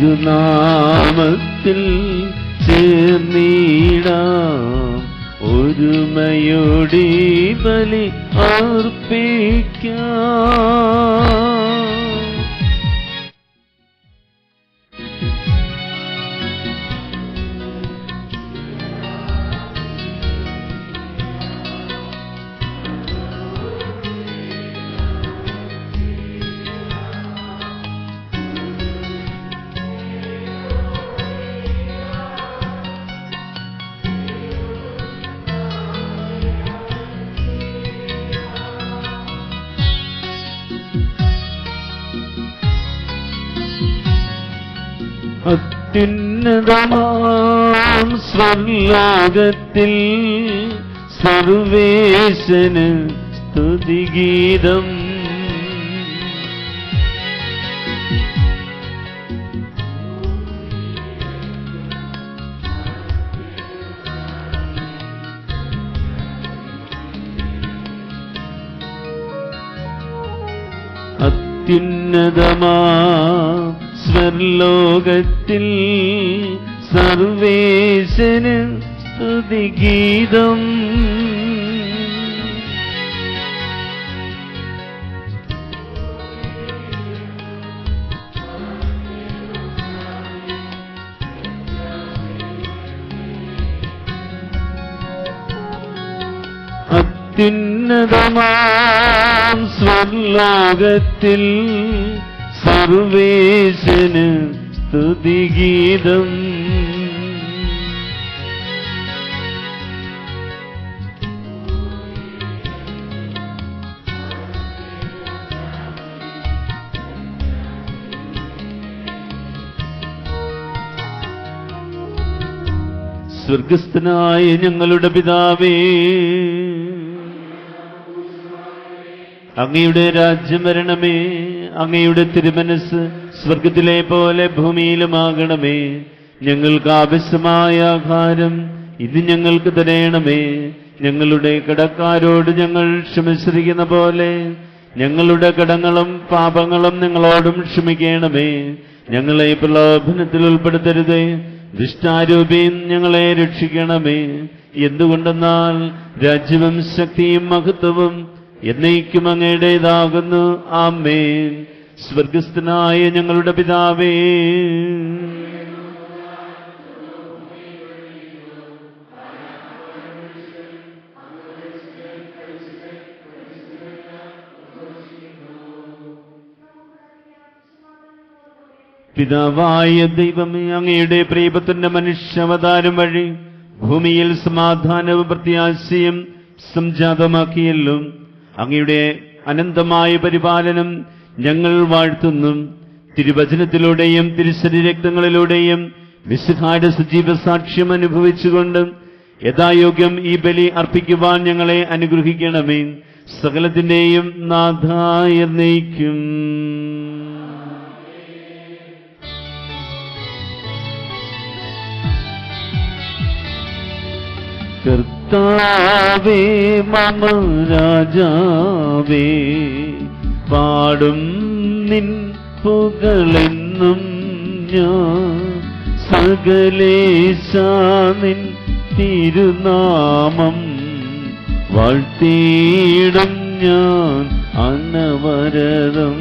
തിരുനാമത്തിൽ ചേർന്നിടാം, ഒരുമയോടെ ബലി അർപ്പിക്കാം. അത്യുന്നതമാം സ്വർലോകത്തിൽ സർവേശന് സ്തുതിഗീതം. അത്യുന്നതമാം സ്വർലോകത്തിൽ സർവേശന് സ്തുതിഗീതം. അത്യുന്നതമാം സ്വർലോകത്തിൽ സർവേശന് സ്തുതിഗീതം. സ്വർഗസ്ഥനായ ഞങ്ങളുടെ പിതാവേ, അങ്ങയുടെ രാജ്യം വരണമേ. അങ്ങയുടെ തിരുമനസ് സ്വർഗത്തിലെ പോലെ ഭൂമിയിലുമാകണമേ. ഞങ്ങൾക്ക് ആവശ്യമായ ആഹാരം ഇത് ഞങ്ങൾക്ക് തരയണമേ. ഞങ്ങളുടെ കടക്കാരോട് ഞങ്ങൾ ക്ഷമിച്ചിരിക്കുന്ന പോലെ ഞങ്ങളുടെ കടങ്ങളും പാപങ്ങളും ഞങ്ങളോടും ക്ഷമിക്കണമേ. ഞങ്ങളെ പ്രലോഭനത്തിൽ ഉൾപ്പെടുത്തരുതേ, ദുഷ്ടാരൂപിയിൽ ഞങ്ങളെ രക്ഷിക്കണമേ. എന്തുകൊണ്ടെന്നാൽ രാജ്യവും ശക്തിയും മഹത്വവും എന്നേക്കും അങ്ങയുടേതാകുന്നു. ആമേൻ. സ്വർഗസ്ഥനായ ഞങ്ങളുടെ പിതാവേ, പിതാവായ ദൈവമേ, അങ്ങയുടെ പ്രിയപുത്രന്റെ മനുഷ്യാവതാരം വഴി ഭൂമിയിൽ സമാധാനവും പ്രത്യാശയും സംജാതമാക്കിയല്ലോ. അങ്ങയുടെ അനന്തമായ പരിപാലനം ഞങ്ങൾ വാഴ്ത്തുന്നു. തിരുവചനത്തിലൂടെയും തിരുശരീരക്തങ്ങളിലൂടെയും മിശിഹായുടെ സജീവ സാക്ഷ്യം അനുഭവിച്ചുകൊണ്ട് യഥായോഗ്യം ഈ ബലി അർപ്പിക്കുവാൻ ഞങ്ങളെ അനുഗ്രഹിക്കണമേ. സകലത്തിന്റെയും നാഥായ എന്നേക്കും. കർത്താവേ മമ രാജാവേ, പാടും നിൻ പുകളെന്നും ഞാൻ. സകലേശാ നിൻ തിരുനാമം വാഴ്ത്തിയിടും ഞാൻ അനവരതം.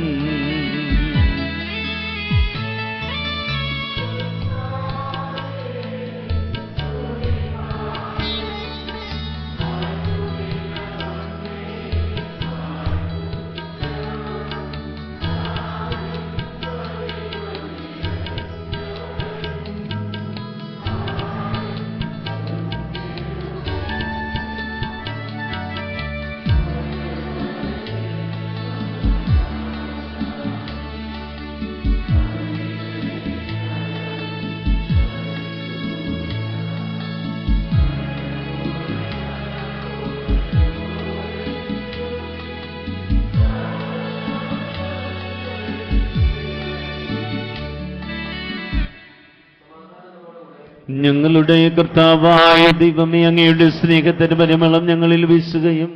ഞങ്ങളുടെ കർത്താവായ ദൈവമേ, അങ്ങയുടെ സ്നേഹത്തിന്റെ പരിമളം ഞങ്ങളിൽ വീശുകയും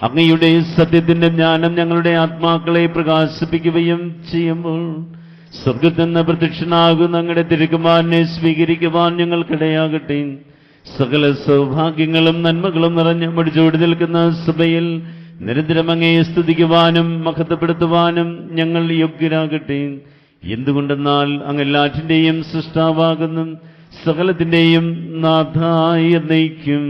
അങ്ങയുടെ സത്യത്തിന്റെ ജ്ഞാനം ഞങ്ങളുടെ ആത്മാക്കളെ പ്രകാശിപ്പിക്കുകയും ചെയ്യുമ്പോൾ സ്വർഗത്തിൽ നിന്ന് പ്രത്യക്ഷനാകുന്ന അങ്ങയുടെ തിരുക്കുമാരനെ സ്വീകരിക്കുവാൻ ഞങ്ങൾക്കിടയാകട്ടെ. സകല സൗഭാഗ്യങ്ങളും നന്മകളും നിറഞ്ഞ് മടിച്ചോടി നിൽക്കുന്ന സഭയിൽ നിരന്തരം അങ്ങയെ സ്തുതിക്കുവാനും മഹത്വപ്പെടുത്തുവാനും ഞങ്ങൾ യോഗ്യരാകട്ടെ. എന്തുകൊണ്ടെന്നാൽ അങ്ങ് എല്ലാറ്റിൻ്റെയും സൃഷ്ടാവാകുന്നു, സകലത്തിൻ്റെയും നാഥായി നയിക്കും.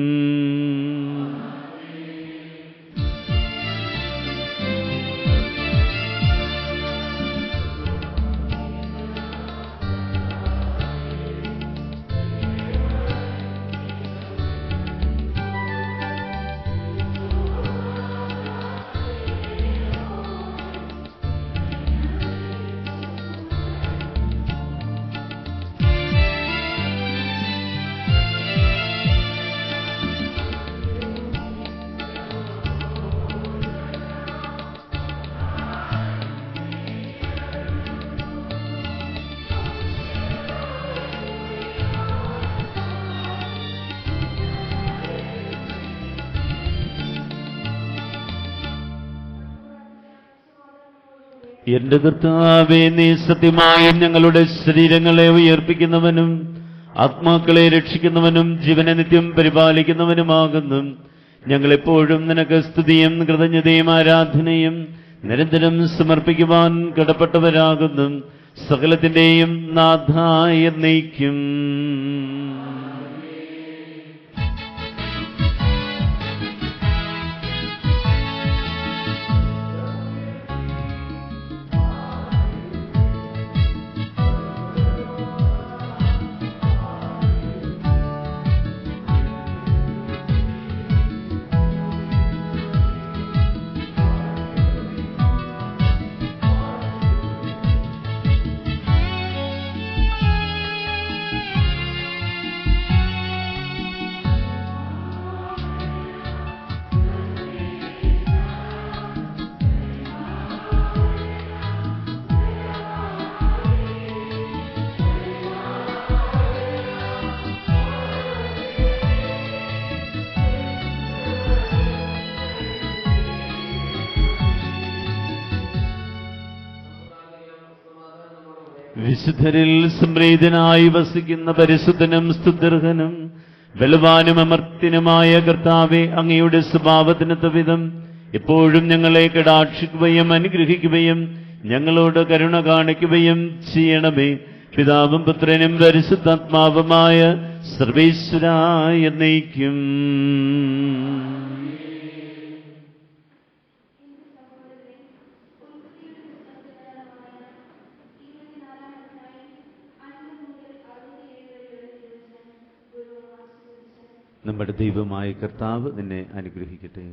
എന്റെ കർത്താവേ, നീ സത്യമായും ഞങ്ങളുടെ ശരീരങ്ങളെ ഉയർപ്പിക്കുന്നവനും ആത്മാക്കളെ രക്ഷിക്കുന്നവനും ജീവനെ നിത്യം പരിപാലിക്കുന്നവനുമാകുന്നു. ഞങ്ങളെപ്പോഴും നിനക്ക് സ്തുതിയും കൃതജ്ഞതയും ആരാധനയും നിരന്തരം സമർപ്പിക്കുവാൻ കടപ്പെട്ടവരാകുന്നു. സകലത്തിന്റെയും നാഥായ നയിക്കും. വിശുദ്ധരിൽ സംപ്രീതനായി വസിക്കുന്ന പരിശുദ്ധനും സ്തുത്യർഹനും ബലവാനും അമർത്യനുമായ കർത്താവെ, അങ്ങയുടെ സ്വഭാവത്തിനൊത്ത വിധം എപ്പോഴും ഞങ്ങളെ കടാക്ഷിക്കുകയും അനുഗ്രഹിക്കുകയും ഞങ്ങളോട് കരുണ കാണിക്കുകയും ചെയ്യണമേ. പിതാവും പുത്രനും പരിശുദ്ധാത്മാവുമായ സർവേശ്വരായ നയിക്കും. നമ്മുടെ ദൈവമായ കർത്താവ് നിന്നെ അനുഗ്രഹിക്കട്ടെ.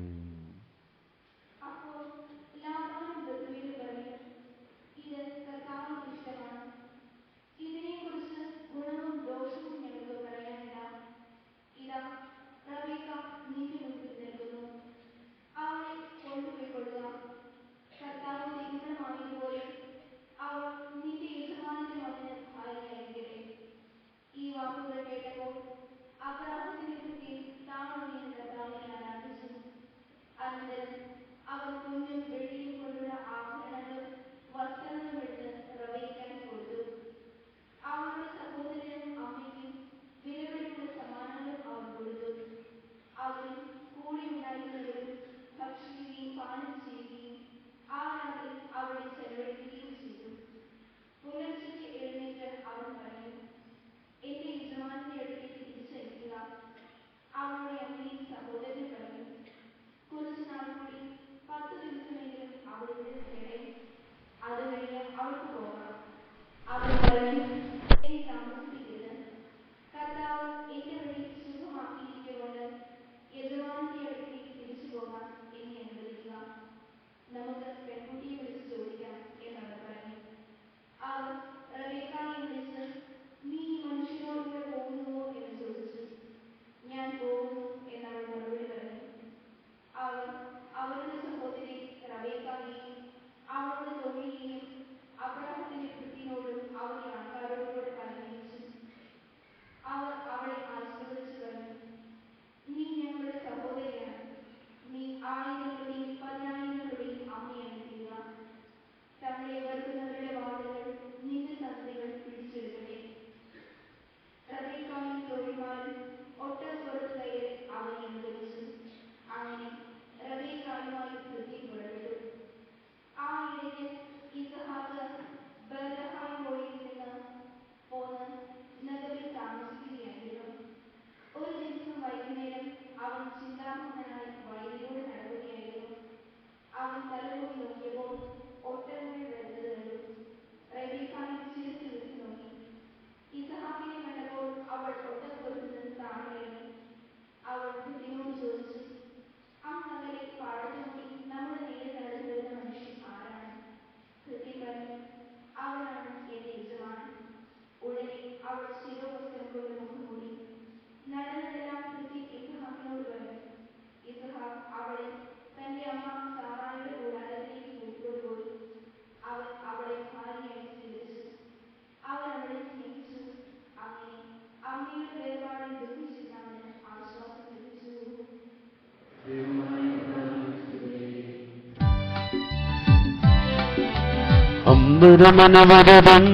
നമ്പരമനവരതം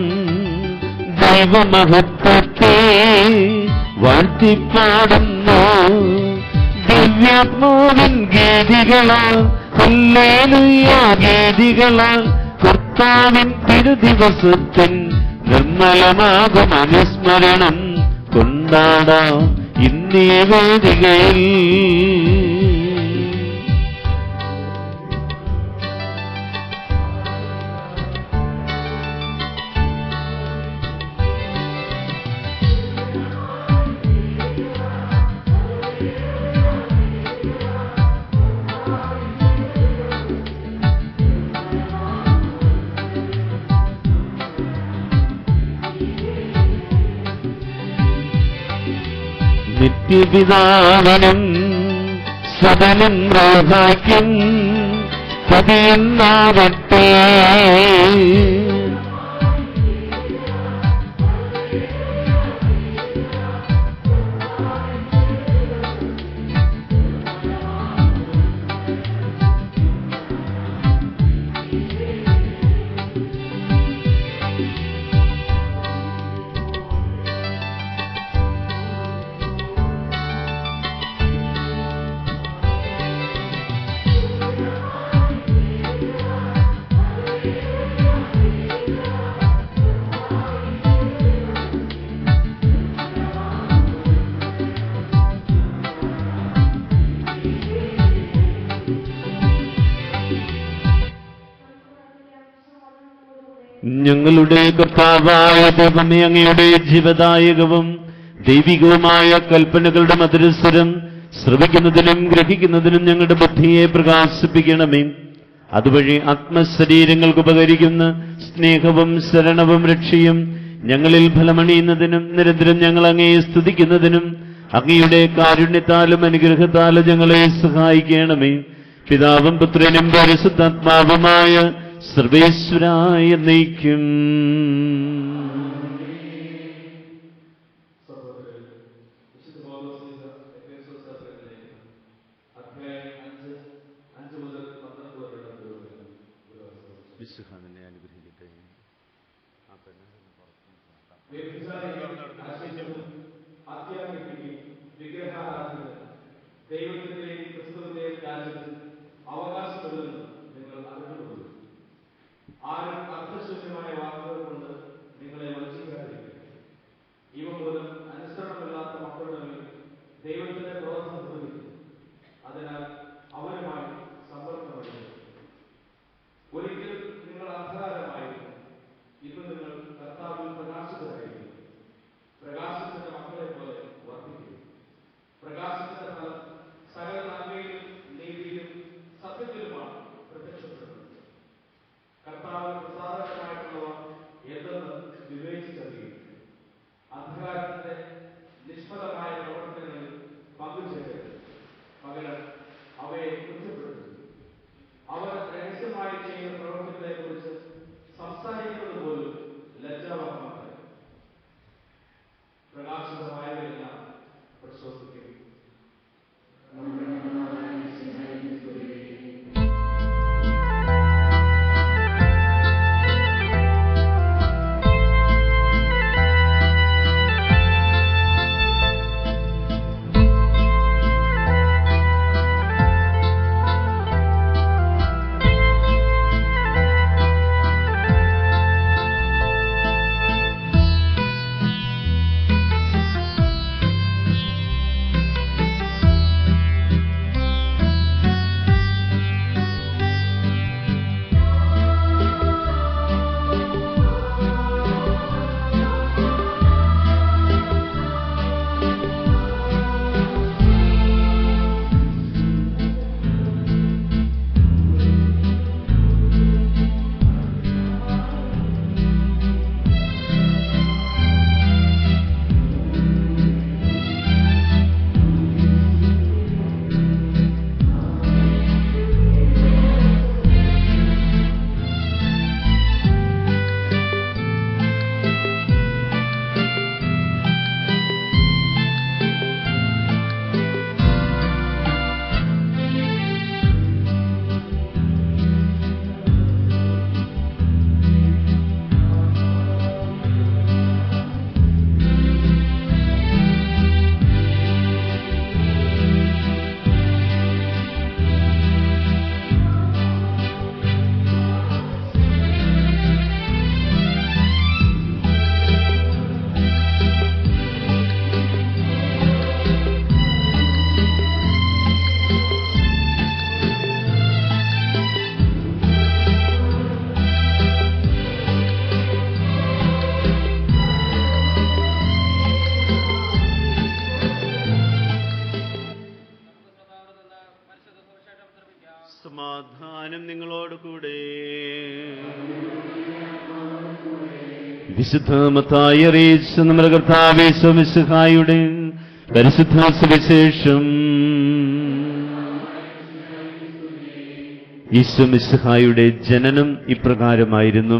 ദൈവമഹത്വത്തെ വാഴ്ത്തിപ്പാടുന്നു. ദിവ്യാത്മാവിൻ ഗീതികളാൽ ഹല്ലേലൂയ ഗീതികളാൽ കർത്താവിൻ തിരുദിവസത്തിൻ നിർമ്മലമാകും അനുസ്മരണം കൊണ്ടാടാം ഇന്നീ വേദികയിൽ. നിത്യപിതാവിനും സദനം റോഹായ്ക്കും പതിയൊന്നാവട്ടെ. ഞങ്ങളുടെ കർത്താവായ ദൈവമേ, അങ്ങയുടെ ജീവദായകവും ദൈവികവുമായ കൽപ്പനകളുടെ മധുരസ്വരം ശ്രവിക്കുന്നതിനും ഗ്രഹിക്കുന്നതിനും ഞങ്ങളുടെ ബുദ്ധിയെ പ്രകാശിപ്പിക്കണമേ. അതുവഴി ആത്മശരീരങ്ങൾക്ക് ഉപകരിക്കുന്ന സ്നേഹവും ശരണവും രക്ഷയും ഞങ്ങളിൽ ഫലമണിയുന്നതിനും നിരന്തരം ഞങ്ങൾ അങ്ങയെ സ്തുതിക്കുന്നതിനും അങ്ങയുടെ കാരുണ്യത്താലും അനുഗ്രഹത്താലും ഞങ്ങളെ സഹായിക്കണമേ. പിതാവും പുത്രനും പരിശുദ്ധാത്മാവുമായ സർവേശ്വരായ നയിക്കും. വിശുഹാനെ അനുഗ്രഹിക്കട്ടെ. ദൈവത്തിന്റെ ക്രിസ്തുവിന്റെ രാജ്യത്തിൽ അവകാശപ്പെടുമെന്ന് നിങ്ങൾ അറിഞ്ഞുകൊള്ളു. ആരും അർത്ഥശൂന്യമായ വാക്കുകൾ കൊണ്ട് നിങ്ങളെ വഞ്ചിക്കാതിരിക്കുക. ഇവ മൂലം അനുസരണമില്ലാത്ത മക്കളുടെ മേൽ ദൈവത്തിന്റെ ക്രോധം നിർവഹിക്കുന്നു. അതിനാൽ അവരുമായി സമ്പർക്കമടിക്കുന്നു. ഒരിക്കൽ നിങ്ങൾ അന്ധകാരമായിരുന്നു, ഇന്ന് നിങ്ങൾ കർത്താവിൽ പ്രകാശിതരായിരിക്കുന്നു. പ്രകാശത്തിന്റെ മക്കളെ പോലെ വർദ്ധിക്കുന്നു. പ്രകാശത്തിന്റെ ഫലം സകല നന്മയിലും നീതിയിലും സത്യത്തിലുമാണ് പ്രത്യക്ഷപ്പെടുന്നത്. കർത്താവിന് പ്രസാദകരമായിട്ടുള്ളവ വിശുദ്ധ മത്തായി അറിയിച്ച നമ്മുടെ കർത്താവേ ഈശോ മിശിഹായുടെ പരിശുദ്ധ സുവിശേഷം. ഈശോ മിശിഹായുടെ ജനനം ഇപ്രകാരമായിരുന്നു.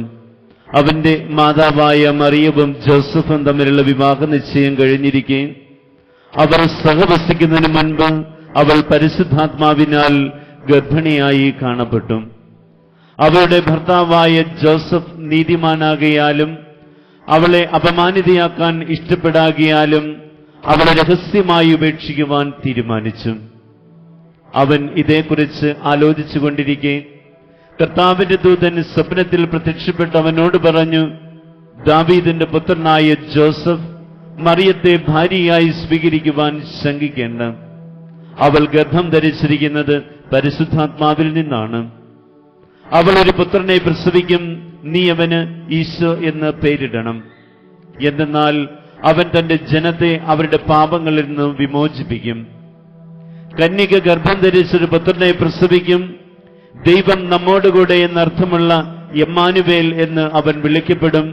അവന്റെ മാതാവായ മറിയവും ജോസഫും തമ്മിലുള്ള വിവാഹ നിശ്ചയം കഴിഞ്ഞിരിക്കെ അവർ സഹവസിക്കുന്നതിന് മുൻപ് അവൾ പരിശുദ്ധാത്മാവിനാൽ ഗർഭിണിയായി കാണപ്പെട്ടു. അവളുടെ ഭർത്താവായ ജോസഫ് നീതിമാനാകയാലും അവളെ അപമാനിതയാക്കാൻ ഇഷ്ടപ്പെടാകിയാലും അവളെ രഹസ്യമായി ഉപേക്ഷിക്കുവാൻ തീരുമാനിച്ചു. അവൻ ഇതേക്കുറിച്ച് ആലോചിച്ചുകൊണ്ടിരിക്കെ കർത്താവിന്റെ ദൂതൻ സ്വപ്നത്തിൽ പ്രത്യക്ഷപ്പെട്ട് അവനോട് പറഞ്ഞു, ദാവീദിന്റെ പുത്രനായ ജോസഫ് മറിയത്തെ ഭാര്യയായി സ്വീകരിക്കുവാൻ ശങ്കിക്കേണ്ട. അവൾ ഗർഭം ധരിച്ചിരിക്കുന്നത് പരിശുദ്ധാത്മാവിൽ നിന്നാണ്. അവൾ ഒരു പുത്രനെ പ്രസവിക്കും. നീ അവന് ഈശോ എന്ന് പേരിടണം. എന്തെന്നാൽ അവൻ തന്റെ ജനത്തെ അവരുടെ പാപങ്ങളിൽ നിന്ന് വിമോചിപ്പിക്കും. കന്യക ഗർഭം ധരിച്ചൊരു പുത്രനെ പ്രസവിക്കും. ദൈവം നമ്മോടുകൂടെ എന്നർത്ഥമുള്ള എമ്മാനുവേൽ എന്ന് അവൻ വിളിക്കപ്പെടും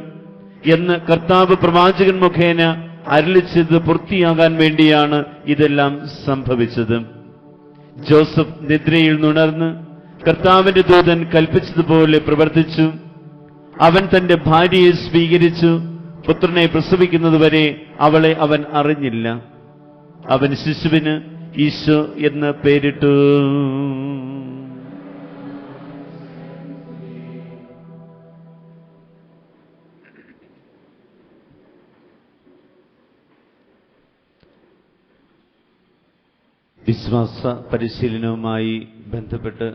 എന്ന് കർത്താവ് പ്രവാചകൻ മുഖേന അരുളിച്ചത് പൂർത്തിയാകാൻ വേണ്ടിയാണ് ഇതെല്ലാം സംഭവിച്ചത്. ജോസഫ് നിദ്രയിൽ നുണർന്ന് കർത്താവിന്റെ ദൂതൻ കൽപ്പിച്ചതുപോലെ പ്രവർത്തിച്ചു. അവൻ തന്റെ ഭാര്യയെ സ്വീകരിച്ചു. പുത്രനെ പ്രസവിക്കുന്നതുവരെ അവളെ അവൻ അറിഞ്ഞില്ല. അവൻ ശിശുവിന് ഈശോ എന്ന് പേരിട്ടു. വിശ്വാസ പരിശീലനവുമായി ബന്ധപ്പെട്ട്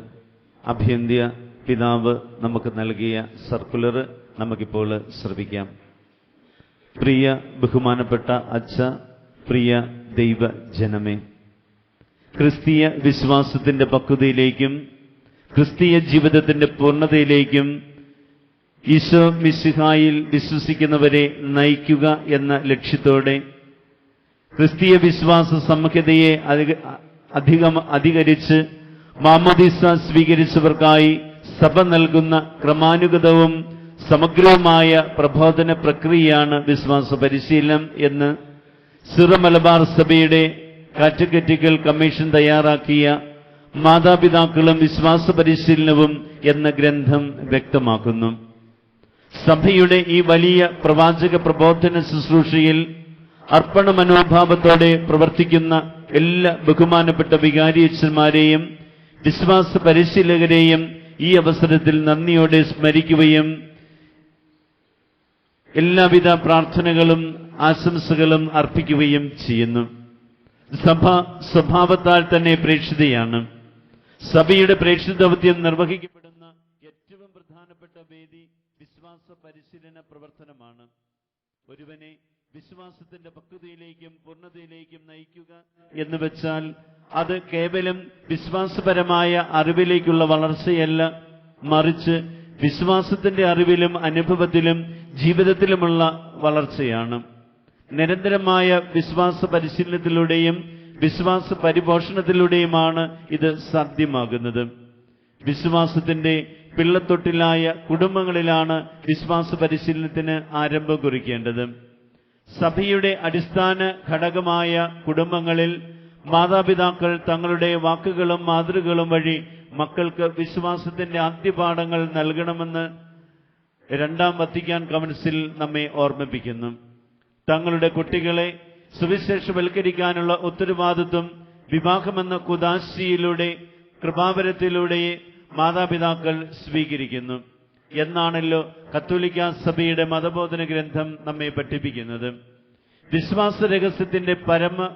അഭ്യന്ത്യ പിതാവ് നമുക്ക് നൽകിയ സർക്കുലർ നമുക്കിപ്പോൾ ശ്രവിക്കാം. പ്രിയ ബഹുമാനപ്പെട്ട അച്ഛ, പ്രിയ ദൈവജനമേ, ക്രിസ്തീയ വിശ്വാസത്തിന്റെ പക്വതയിലേക്കും ക്രിസ്തീയ ജീവിതത്തിന്റെ പൂർണ്ണതയിലേക്കും ഈശോ മിശിഹായിൽ വിശ്വസിക്കുന്നവരെ നയിക്കുക എന്ന ലക്ഷ്യത്തോടെ ക്രിസ്തീയ വിശ്വാസ സമഗ്രതയെ അധികരിച്ച് മാമോദീസ സ്വീകരിച്ചവർക്കായി സഭ നൽകുന്ന ക്രമാനുഗതവും സമഗ്രവുമായ പ്രബോധന പ്രക്രിയയാണ് വിശ്വാസ പരിശീലനം എന്ന് സിറോ മലബാർ സഭയുടെ കാറ്റഗറ്റിക്കൽ കമ്മീഷൻ തയ്യാറാക്കിയ മാതാപിതാക്കളും വിശ്വാസ പരിശീലനവും എന്ന ഗ്രന്ഥം വ്യക്തമാക്കുന്നു. സഭയുടെ ഈ വലിയ പ്രവാചക പ്രബോധന ശുശ്രൂഷയിൽ അർപ്പണ മനോഭാവത്തോടെ പ്രവർത്തിക്കുന്ന എല്ലാ ബഹുമാനപ്പെട്ട വികാരിയച്ഛന്മാരെയും വിശ്വാസ പരിശീലകരെയും ഈ അവസരത്തിൽ നന്ദിയോടെ സ്മരിക്കുകയും എല്ലാവിധ പ്രാർത്ഥനകളും ആശംസകളും അർപ്പിക്കുകയും ചെയ്യുന്നു. സഭ സ്വഭാവത്താൽ തന്നെ പ്രേക്ഷിതയാണ്. സഭയുടെ പ്രേക്ഷിത ദൗത്യം നിർവഹിക്കപ്പെടുന്ന ഏറ്റവും പ്രധാനപ്പെട്ട വേദി വിശ്വാസ പരിശീലന പ്രവർത്തനമാണ്. ഒരുവനെ വിശ്വാസത്തിന്റെ പക്വതയിലേക്കും പൂർണ്ണതയിലേക്കും നയിക്കുക എന്ന് വെച്ചാൽ അത് കേവലം വിശ്വാസപരമായ അറിവിലേക്കുള്ള വളർച്ചയല്ല, മറിച്ച് വിശ്വാസത്തിന്റെ അറിവിലും അനുഭവത്തിലും ജീവിതത്തിലുമുള്ള വളർച്ചയാണ്. നിരന്തരമായ വിശ്വാസ പരിശീലനത്തിലൂടെയും വിശ്വാസ പരിപോഷണത്തിലൂടെയുമാണ് ഇത് സാധ്യമാകുന്നത്. വിശ്വാസത്തിന്റെ പിള്ളത്തൊട്ടിലായ കുടുംബങ്ങളിലാണ് വിശ്വാസ പരിശീലനത്തിന് ആരംഭം കുറിക്കേണ്ടത്. സഭയുടെ അടിസ്ഥാന ഘടകമായ കുടുംബങ്ങളിൽ മാതാപിതാക്കൾ തങ്ങളുടെ വാക്കുകളും മാതൃകകളും വഴി മക്കൾക്ക് വിശ്വാസത്തിന്റെ ആദ്യപാഠങ്ങൾ നൽകണമെന്ന് രണ്ടാം വത്തിക്കാൻ കൗൺസിൽ നമ്മെ ഓർമ്മിപ്പിക്കുന്നു. തങ്ങളുടെ കുട്ടികളെ സുവിശേഷവൽക്കരിക്കാനുള്ള ഉത്തരവാദിത്വം വിവാഹമെന്ന കുദാശിയിലൂടെ കൃപാവരത്തിലൂടെ മാതാപിതാക്കൾ സ്വീകരിക്കുന്നു എന്നാണല്ലോ കത്തോലിക്ക സഭയുടെ മതബോധന ഗ്രന്ഥം നമ്മെ പഠിപ്പിക്കുന്നത്. വിശ്വാസ രഹസ്യത്തിന്റെ പരമ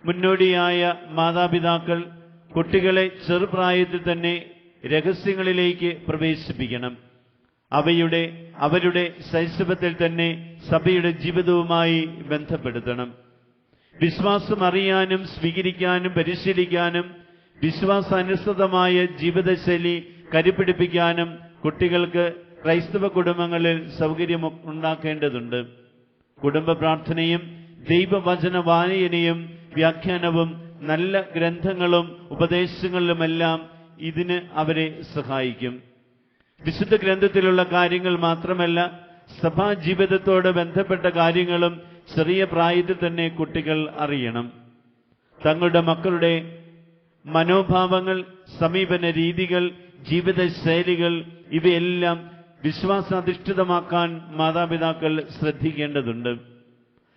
മുന്നോടിയായ മാതാപിതാക്കൾ കുട്ടികളെ ചെറുപ്രായത്തിൽ തന്നെ രഹസ്യങ്ങളിലേക്ക് പ്രവേശിപ്പിക്കണം. അവരുടെ ശൈശവത്തിൽ തന്നെ സഭയുടെ ജീവിതവുമായി ബന്ധപ്പെടുത്തണം. വിശ്വാസം അറിയാനും സ്വീകരിക്കാനും പരിശീലിക്കാനും വിശ്വാസാനുസൃതമായ ജീവിതശൈലി കരുപിടിപ്പിക്കാനും കുട്ടികൾക്ക് ക്രൈസ്തവ കുടുംബങ്ങളിൽ സൗകര്യം ഉണ്ടാക്കേണ്ടതുണ്ട്. കുടുംബ പ്രാർത്ഥനയും ദൈവവചന വായനയും വ്യാഖ്യാനവും നല്ല ഗ്രന്ഥങ്ങളും ഉപദേശങ്ങളുമെല്ലാം ഇതിന് അവരെ സഹായിക്കും. വിശുദ്ധ ഗ്രന്ഥത്തിലുള്ള കാര്യങ്ങൾ മാത്രമല്ല, സഭാ ജീവിതത്തോട് ബന്ധപ്പെട്ട കാര്യങ്ങളും ചെറിയ പ്രായത്തിൽ തന്നെ കുട്ടികൾ അറിയണം. തങ്ങളുടെ മക്കളുടെ മനോഭാവങ്ങൾ, സമീപന രീതികൾ, ജീവിതശൈലികൾ ഇവയെല്ലാം വിശ്വാസാധിഷ്ഠിതമാക്കാൻ മാതാപിതാക്കൾ ശ്രദ്ധിക്കേണ്ടതുണ്ട്.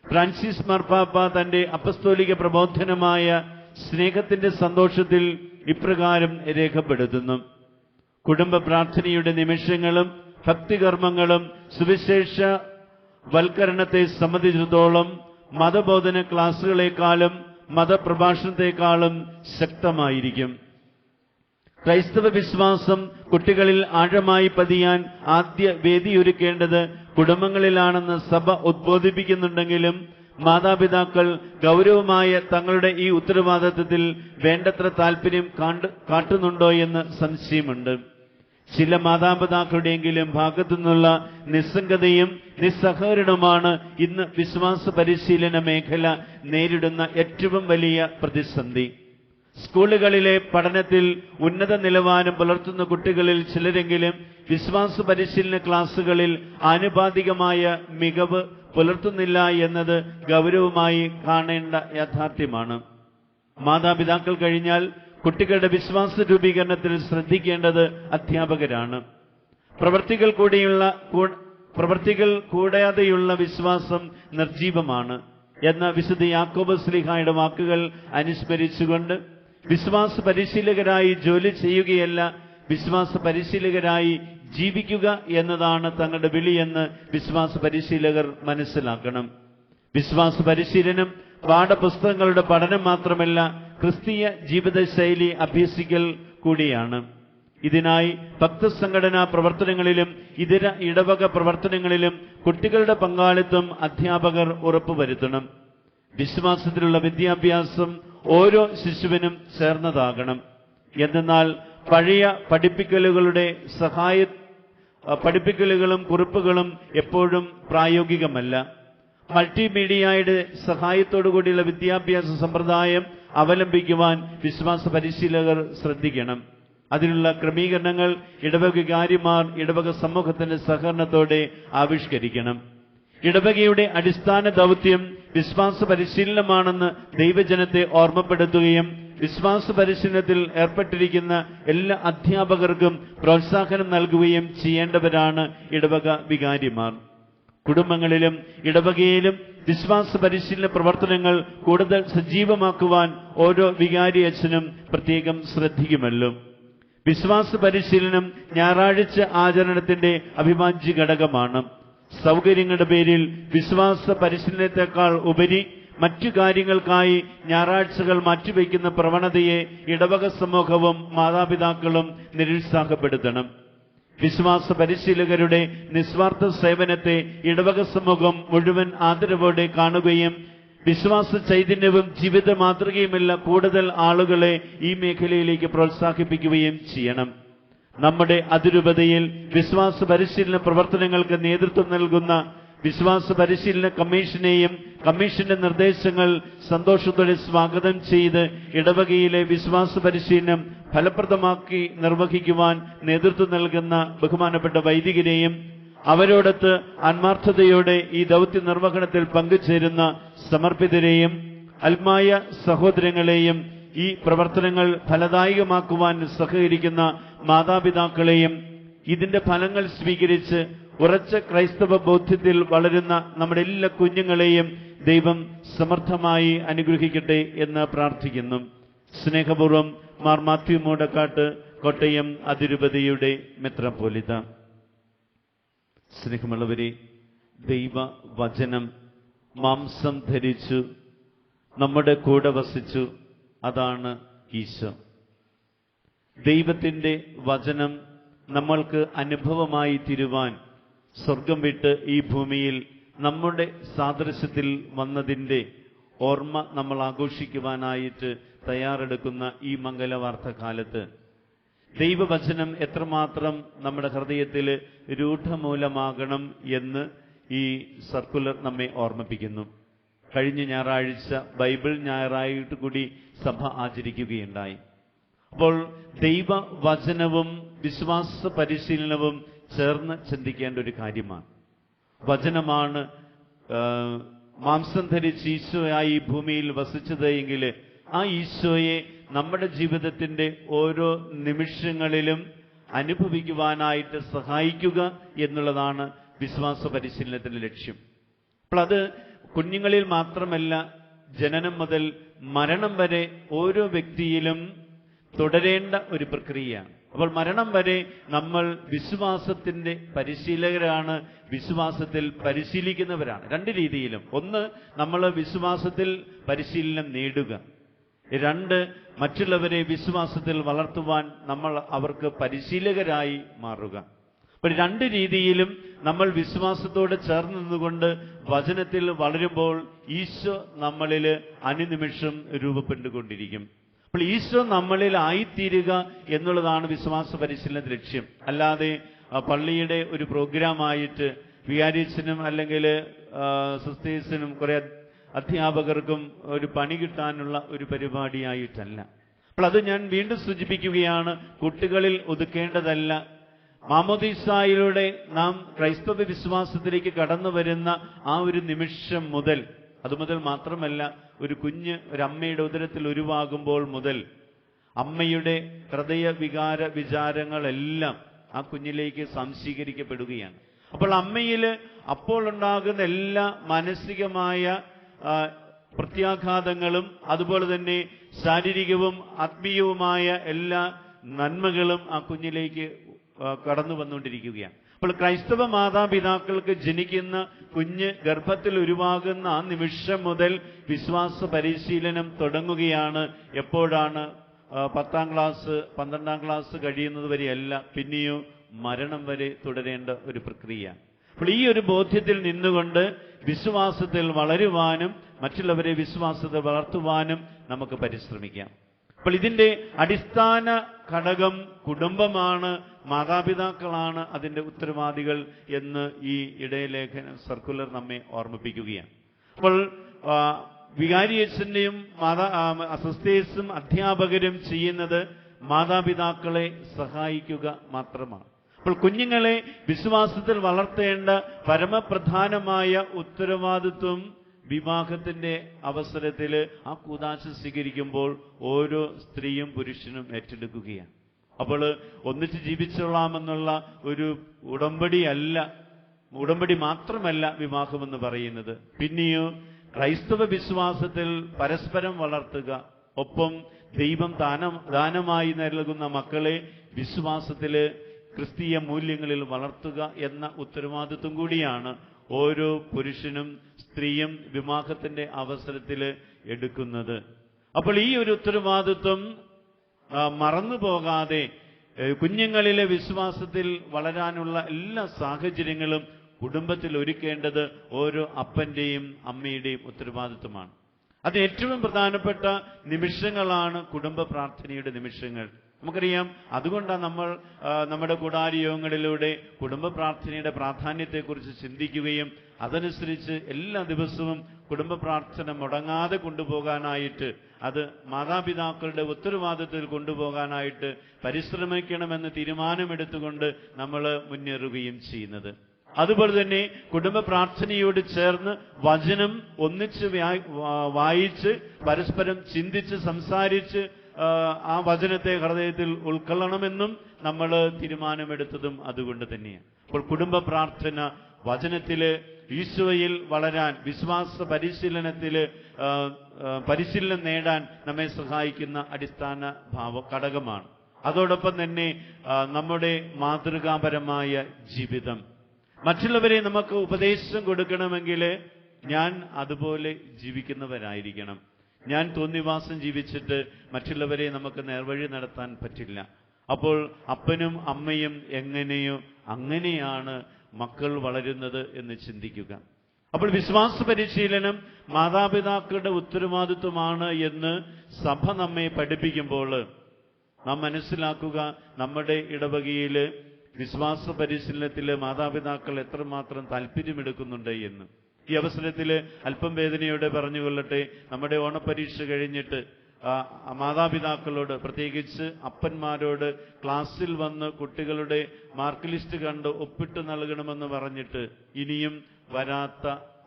ഫ്രാൻസിസ് മാർപ്പാപ്പ തന്റെ അപ്പസ്തോലിക പ്രബോധനമായ സ്നേഹത്തിന്റെ സന്തോഷത്തിൽ ഇപ്രകാരം രേഖപ്പെടുത്തുന്നു: കുടുംബ പ്രാർത്ഥനയുടെ നിമിഷങ്ങളും ഭക്തികർമ്മങ്ങളും സുവിശേഷ വൽക്കരണത്തെ സംബന്ധിച്ചിടത്തോളം മതബോധന ക്ലാസുകളെക്കാളും മതപ്രഭാഷണത്തെക്കാളും ശക്തമായിരിക്കും. ക്രൈസ്തവ വിശ്വാസം കുട്ടികളിൽ ആഴമായി പതിയാൻ ആദ്യ വേദിയൊരുക്കേണ്ടത് കുടുംബങ്ങളിലാണെന്ന് സഭ ഉദ്ബോധിപ്പിക്കുന്നുണ്ടെങ്കിലും മാതാപിതാക്കൾ ഗൗരവമായ തങ്ങളുടെ ഈ ഉത്തരവാദിത്വത്തിൽ വേണ്ടത്ര താല്പര്യം കാട്ടുന്നുണ്ടോ എന്ന് സംശയമുണ്ട്. ചില മാതാപിതാക്കളുടെയെങ്കിലും ഭാഗത്തു നിന്നുള്ള നിസ്സംഗതയും നിസ്സഹകരണവുമാണ് ഇന്ന് വിശ്വാസ പരിശീലന മേഖല നേരിടുന്ന ഏറ്റവും വലിയ പ്രതിസന്ധി. സ്കൂളുകളിലെ പഠനത്തിൽ ഉന്നത നിലവാരം പുലർത്തുന്ന കുട്ടികളിൽ ചിലരെങ്കിലും വിശ്വാസ പരിശീലന ക്ലാസുകളിൽ ആനുപാതികമായ മികവ് പുലർത്തുന്നില്ല എന്നത് ഗൗരവമായി കാണേണ്ട യാഥാർത്ഥ്യമാണ്. മാതാപിതാക്കൾ കഴിഞ്ഞാൽ കുട്ടികളുടെ വിശ്വാസ രൂപീകരണത്തിൽ ശ്രദ്ധിക്കേണ്ടത് അധ്യാപകരാണ്. പ്രവൃത്തികൾ കൂടാതെയുള്ള വിശ്വാസം നിർജീവമാണ് എന്ന വിശുദ്ധ യാക്കോബ് ശ്ലീഹായുടെ വാക്കുകൾ അനുസ്മരിച്ചുകൊണ്ട് വിശ്വാസ പരിശീലകരായി ജോലി ചെയ്യുകയല്ല, വിശ്വാസ പരിശീലകരായി ജീവിക്കുക എന്നതാണ് തങ്ങളുടെ വിളിയെന്ന് വിശ്വാസ പരിശീലകർ മനസ്സിലാക്കണം. വിശ്വാസ പരിശീലനം പാഠപുസ്തകങ്ങളുടെ പഠനം മാത്രമല്ല, ക്രിസ്തീയ ജീവിതശൈലി അഭ്യസിക്കൽ കൂടിയാണ്. ഇതിനായി ഭക്തസംഘടനാ പ്രവർത്തനങ്ങളിലും ഇതര ഇടവക പ്രവർത്തനങ്ങളിലും കുട്ടികളുടെ പങ്കാളിത്തം അധ്യാപകർ ഉറപ്പുവരുത്തണം. വിശ്വാസത്തിലുള്ള വിദ്യാഭ്യാസം ഓരോ ശിശുവിനും ചേർന്നതാകണം. എന്നാൽ പഴയ പഠിപ്പിക്കലുകളും കുറിപ്പുകളും എപ്പോഴും പ്രായോഗികമല്ല. മൾട്ടിമീഡിയയുടെ സഹായത്തോടുകൂടിയുള്ള വിദ്യാഭ്യാസ സമ്പ്രദായം അവലംബിക്കുവാൻ വിശ്വാസ പരിശീലകർ ശ്രദ്ധിക്കണം. അതിനുള്ള ക്രമീകരണങ്ങൾ ഇടവക വികാരിമാർ ഇടവക സമൂഹത്തിന്റെ സഹകരണത്തോടെ ആവിഷ്കരിക്കണം. ഇടവകയുടെ അടിസ്ഥാന ദൗത്യം വിശ്വാസ പരിശീലനമാണെന്ന് ദൈവജനത്തെ ഓർമ്മപ്പെടുത്തുകയും വിശ്വാസ പരിശീലനത്തിൽ ഏർപ്പെട്ടിരിക്കുന്ന എല്ലാ അധ്യാപകർക്കും പ്രോത്സാഹനം നൽകുകയും ചെയ്യേണ്ടവരാണ് ഇടവക വികാരിമാർ. കുടുംബങ്ങളിലും ഇടവകയിലും വിശ്വാസ പരിശീലന പ്രവർത്തനങ്ങൾ കൂടുതൽ സജീവമാക്കുവാൻ ഓരോ വികാരി അച്ഛനും പ്രത്യേകം ശ്രദ്ധിക്കുമല്ലോ. വിശ്വാസ പരിശീലനം ഞായറാഴ്ച ആചരണത്തിന്റെ അവിഭാജ്യ ഘടകമാണ്. സൗകര്യങ്ങളുടെ പേരിൽ വിശ്വാസ പരിശീലനത്തെക്കാൾ ഉപരി മറ്റു കാര്യങ്ങൾക്കായി ഞായറാഴ്ചകൾ മാറ്റിവെക്കുന്ന പ്രവണതയെ ഇടവക സമൂഹവും മാതാപിതാക്കളും നിരുത്സാഹപ്പെടുത്തണം. വിശ്വാസ പരിശീലകരുടെ നിസ്വാർത്ഥ സേവനത്തെ ഇടവക സമൂഹം മുഴുവൻ ആദരവോടെ കാണുകയും വിശ്വാസ ചൈതന്യവും ജീവിത മാതൃകയുമുള്ള കൂടുതൽ ആളുകളെ ഈ മേഖലയിലേക്ക് പ്രോത്സാഹിപ്പിക്കുകയും ചെയ്യണം. നമ്മുടെ അതിരൂപതയിൽ വിശ്വാസ പരിശീലന പ്രവർത്തനങ്ങൾക്ക് നേതൃത്വം നൽകുന്ന വിശ്വാസ പരിശീലന കമ്മീഷനെയും കമ്മീഷന്റെ നിർദ്ദേശങ്ങൾ സന്തോഷത്തോടെ സ്വാഗതം ചെയ്ത് ഇടവകയിലെ വിശ്വാസ പരിശീലനം ഫലപ്രദമാക്കി നിർവഹിക്കുവാൻ നേതൃത്വം നൽകുന്ന ബഹുമാനപ്പെട്ട വൈദികരെയും അവരോടൊത്ത് ആത്മാർത്ഥതയോടെ ഈ ദൗത്യ നിർവഹണത്തിൽ പങ്കുചേരുന്ന സമർപ്പിതരെയും ആത്മായ സഹോദരങ്ങളെയും ഈ പ്രവർത്തനങ്ങൾ ഫലദായകമാക്കുവാൻ സഹകരിക്കുന്ന മാതാപിതാക്കളെയും ഇതിന്റെ ഫലങ്ങൾ സ്വീകരിച്ച് ഉറച്ച ക്രൈസ്തവ ബോധ്യത്തിൽ വളരുന്ന നമ്മുടെ എല്ലാ കുഞ്ഞുങ്ങളെയും ദൈവം സമർത്ഥമായി അനുഗ്രഹിക്കട്ടെ എന്ന് പ്രാർത്ഥിക്കുന്നു. സ്നേഹപൂർവ്വം മാർ മാത്യു മൂടക്കാട്ട്, കോട്ടയം അതിരൂപതയുടെ മെത്രാപ്പോലീത്ത. സ്നേഹമുള്ളവരെ, ദൈവവചനം മാംസം ധരിച്ചു നമ്മുടെ കൂടെ വസിച്ചു. അതാണ് ഈശോ. ദൈവത്തിന്റെ വചനം നമ്മൾക്ക് അനുഭവമായി തീരുവാൻ സ്വർഗം വിട്ട് ഈ ഭൂമിയിൽ നമ്മുടെ സാദൃശ്യത്തിൽ വന്നതിൻ്റെ ഓർമ്മ നമ്മൾ ആഘോഷിക്കുവാനായിട്ട് തയ്യാറെടുക്കുന്ന ഈ മംഗലവാർത്ത കാലത്ത് ദൈവവചനം എത്രമാത്രം നമ്മുടെ ഹൃദയത്തിൽ രൂഢമൂലമാകണം എന്ന് ഈ സർക്കുലർ നമ്മെ ഓർമ്മിപ്പിക്കുന്നു. കഴിഞ്ഞ ഞായറാഴ്ച ബൈബിൾ ഞായറായിട്ട് കൂടി സഭ ആചരിക്കുകയുണ്ടായി. അപ്പോൾ ദൈവവചനവും വിശ്വാസ പരിശീലനവും ചേർന്ന് ചിന്തിക്കേണ്ട ഒരു കാര്യമാണ്. വചനമാണ് മാംസം ധരിച്ച് ഈശോയായി ഈ ഭൂമിയിൽ വസിച്ചത് എങ്കിൽ ആ ഈശോയെ നമ്മുടെ ജീവിതത്തിന്റെ ഓരോ നിമിഷങ്ങളിലും അനുഭവിക്കുവാനായിട്ട് സഹായിക്കുക എന്നുള്ളതാണ് വിശ്വാസ പരിശീലനത്തിന്റെ ലക്ഷ്യം. അപ്പോൾ അത് കുഞ്ഞുങ്ങളിൽ മാത്രമല്ല, ജനനം മുതൽ മരണം വരെ ഓരോ വ്യക്തിയിലും തുടരേണ്ട ഒരു പ്രക്രിയയാണ്. അപ്പോൾ മരണം വരെ നമ്മൾ വിശ്വാസത്തിന്റെ പരിശീലകരാണ്, വിശ്വാസത്തിൽ പരിശീലിക്കുന്നവരാണ്. രണ്ട് രീതിയിലും. ഒന്ന്, നമ്മൾ വിശ്വാസത്തിൽ പരിശീലനം നേടുക. രണ്ട്, മറ്റുള്ളവരെ വിശ്വാസത്തിൽ വളർത്തുവാൻ നമ്മൾ അവർക്ക് പരിശീലകരായി മാറുക. അപ്പോൾ രണ്ട് രീതിയിലും നമ്മൾ വിശ്വാസത്തോട് ചേർന്ന് നിന്നുകൊണ്ട് വചനത്തിൽ വളരുമ്പോൾ ഈശോ നമ്മളിൽ അനുനിമിഷം രൂപപ്പെട്ടുകൊണ്ടിരിക്കും. അപ്പോൾ ഈശോ നമ്മളിൽ ആയിത്തീരുക എന്നുള്ളതാണ് വിശ്വാസ പരിശീലനത്തിന്റെ ലക്ഷ്യം. അല്ലാതെ പള്ളിയുടെ ഒരു പ്രോഗ്രാമായിട്ട് വികാരിയച്ഛനും അല്ലെങ്കിൽ സിസ്റ്റേഴ്സിനും കുറെ അധ്യാപകർക്കും ഒരു പണി കിട്ടാനുള്ള ഒരു പരിപാടിയായിട്ടല്ല. അപ്പോൾ അത് ഞാൻ വീണ്ടും സൂചിപ്പിക്കുകയാണ്, കുട്ടികളിൽ ഒതുക്കേണ്ടതല്ല. മാമോദീസായിലൂടെ നാം ക്രൈസ്തവ വിശ്വാസത്തിലേക്ക് കടന്നു വരുന്ന ആ ഒരു നിമിഷം മുതൽ, അതുമുതൽ മാത്രമല്ല, ഒരു കുഞ്ഞ് ഒരമ്മയുടെ ഉദരത്തിൽ ഉരുവാകുമ്പോൾ മുതൽ അമ്മയുടെ ഹൃദയ വികാര വിചാരങ്ങളെല്ലാം ആ കുഞ്ഞിലേക്ക് സംശീകരിക്കപ്പെടുകയാണ്. അപ്പോൾ അമ്മയിൽ അപ്പോൾ ഉണ്ടാകുന്ന എല്ലാ മാനസികമായ പ്രത്യാഘാതങ്ങളും അതുപോലെ തന്നെ ശാരീരികവും ആത്മീയവുമായ എല്ലാ നന്മകളും ആ കുഞ്ഞിലേക്ക് കടന്നു വന്നുകൊണ്ടിരിക്കുകയാണ്. അപ്പോൾ ക്രൈസ്തവ മാതാപിതാക്കൾക്ക് ജനിക്കുന്ന കുഞ്ഞ് ഗർഭത്തിൽ ഉരുവാകുന്ന ആ നിമിഷം മുതൽ വിശ്വാസ പരിശീലനം തുടങ്ങുകയാണ്. എപ്പോഴാണ്? 10ാം ക്ലാസ് 12ാം ക്ലാസ് കഴിയുന്നത് വരെയല്ല, പിന്നെയോ മരണം വരെ തുടരേണ്ട ഒരു പ്രക്രിയ. അപ്പോൾ ഈ ഒരു ബോധ്യത്തിൽ നിന്നുകൊണ്ട് വിശ്വാസത്തിൽ വളരുവാനും മറ്റുള്ളവരെ വിശ്വാസത്തിൽ വളർത്തുവാനും നമുക്ക് പരിശ്രമിക്കാം. അപ്പോൾ ഇതിന്റെ അടിസ്ഥാന ഘടകം കുടുംബമാണ്, മാതാപിതാക്കളാണ് അതിന്റെ ഉത്തരവാദികൾ എന്ന് ഈ ഇടയലേഖന സർക്കുലർ നമ്മെ ഓർമ്മിപ്പിക്കുകയാണ്. അപ്പോൾ വികാരിയച്ഛന്റെയും സിസ്റ്റേഴ്സും അധ്യാപകരും ചെയ്യുന്നത് മാതാപിതാക്കളെ സഹായിക്കുക മാത്രമാണ്. അപ്പോൾ കുഞ്ഞുങ്ങളെ വിശ്വാസത്തിൽ വളർത്തേണ്ട പരമപ്രധാനമായ ഉത്തരവാദിത്വം വിവാഹത്തിന്റെ അവസരത്തിൽ ആ കൂദാശ സ്വീകരിക്കുമ്പോൾ ഓരോ സ്ത്രീയും പുരുഷനും ഏറ്റെടുക്കുകയാണ്. അപ്പോൾ ഒന്നിച്ച് ജീവിച്ചോളാമെന്നുള്ള ഒരു ഉടമ്പടി മാത്രമല്ല വിവാഹമെന്ന് പറയുന്നത്. പിന്നെയോ ക്രൈസ്തവ വിശ്വാസത്തിൽ പരസ്പരം വളർത്തുക, ഒപ്പം ദൈവം ദാനമായി നൽകുന്ന മക്കളെ വിശ്വാസത്തില് ക്രിസ്തീയ മൂല്യങ്ങളിൽ വളർത്തുക എന്ന ഉത്തരവാദിത്വം കൂടിയാണ് ഓരോ പുരുഷനും സ്ത്രീയും വിവാഹത്തിന്റെ അവസരത്തിൽ എടുക്കുന്നത്. അപ്പോൾ ഈ ഒരു ഉത്തരവാദിത്വം മറന്നു പോകാതെ കുഞ്ഞുങ്ങളിലെ വിശ്വാസത്തിൽ വളരാനുള്ള എല്ലാ സാഹചര്യങ്ങളും കുടുംബത്തിൽ ഒരുക്കേണ്ടത് ഓരോ അപ്പന്റെയും അമ്മയുടെയും ഉത്തരവാദിത്വമാണ്. അത് ഏറ്റവും പ്രധാനപ്പെട്ട നിമിഷങ്ങളാണ് കുടുംബ പ്രാർത്ഥനയുടെ നിമിഷങ്ങൾ. നമുക്കറിയാം, അതുകൊണ്ടാണ് നമ്മൾ നമ്മുടെ കൂടാരി യോഗങ്ങളിലൂടെ കുടുംബ പ്രാർത്ഥനയുടെ പ്രാധാന്യത്തെക്കുറിച്ച് ചിന്തിക്കുകയും അതനുസരിച്ച് എല്ലാ ദിവസവും കുടുംബ പ്രാർത്ഥന മുടങ്ങാതെ കൊണ്ടുപോകാനായിട്ട്, അത് മാതാപിതാക്കളുടെ ഉത്തരവാദിത്തത്തിൽ കൊണ്ടുപോകാനായിട്ട് പരിശ്രമിക്കണമെന്ന് തീരുമാനമെടുത്തുകൊണ്ട് നമ്മൾ മുന്നേറുകയും ചെയ്യുന്നത്. അതുപോലെ തന്നെ കുടുംബ പ്രാർത്ഥനയോട് ചേർന്ന് വചനം ഒന്നിച്ച് വായിച്ച് പരസ്പരം ചിന്തിച്ച് സംസാരിച്ച് ആ വചനത്തെ ഹൃദയത്തിൽ ഉൾക്കൊള്ളണമെന്നും നമ്മൾ തീരുമാനമെടുത്തതും അതുകൊണ്ട് തന്നെയാണ്. അപ്പോൾ കുടുംബ പ്രാർത്ഥന വചനത്തില് ഈശോയിൽ വളരാൻ, വിശ്വാസ പരിശീലനം നേടാൻ നമ്മെ സഹായിക്കുന്ന അടിസ്ഥാന ഘടകമാണ്. അതോടൊപ്പം തന്നെ നമ്മുടെ മാതൃകാപരമായ ജീവിതം, മറ്റുള്ളവരെ നമുക്ക് ഉപദേശം കൊടുക്കണമെങ്കിൽ ഞാൻ അതുപോലെ ജീവിക്കുന്നവരായിരിക്കണം. ഞാൻ തോന്നിവാസം ജീവിച്ചിട്ട് മറ്റുള്ളവരെ നമുക്ക് നേർവഴി നടത്താൻ പറ്റില്ല. അപ്പോൾ അപ്പനും അമ്മയും എങ്ങനെയോ അങ്ങനെയാണ് മക്കൾ വളരുന്നത് എന്ന് ചിന്തിക്കുക. അപ്പോൾ വിശ്വാസ പരിശീലനം മാതാപിതാക്കളുടെ ഉത്തരവാദിത്വമാണ് എന്ന് സഭ നമ്മെ പഠിപ്പിക്കുമ്പോൾ നാം മനസ്സിലാക്കുക, നമ്മുടെ ഇടവകയിൽ വിശ്വാസ പരിശീലനത്തിൽ മാതാപിതാക്കൾ എത്രമാത്രം താല്പര്യമെടുക്കുന്നുണ്ട് എന്ന്. ഈ അവസരത്തിൽ അല്പം വേദനയോടെ പറഞ്ഞുകൊള്ളട്ടെ, നമ്മുടെ ഓണപ്പരീക്ഷ കഴിഞ്ഞിട്ട് മാതാപിതാക്കളോട്, പ്രത്യേകിച്ച് അപ്പന്മാരോട് ക്ലാസ്സിൽ വന്ന് കുട്ടികളുടെ മാർക്ക് ലിസ്റ്റ് കണ്ട് ഒപ്പിട്ട് നൽകണമെന്ന് പറഞ്ഞിട്ട് ഇനിയും വരാത്ത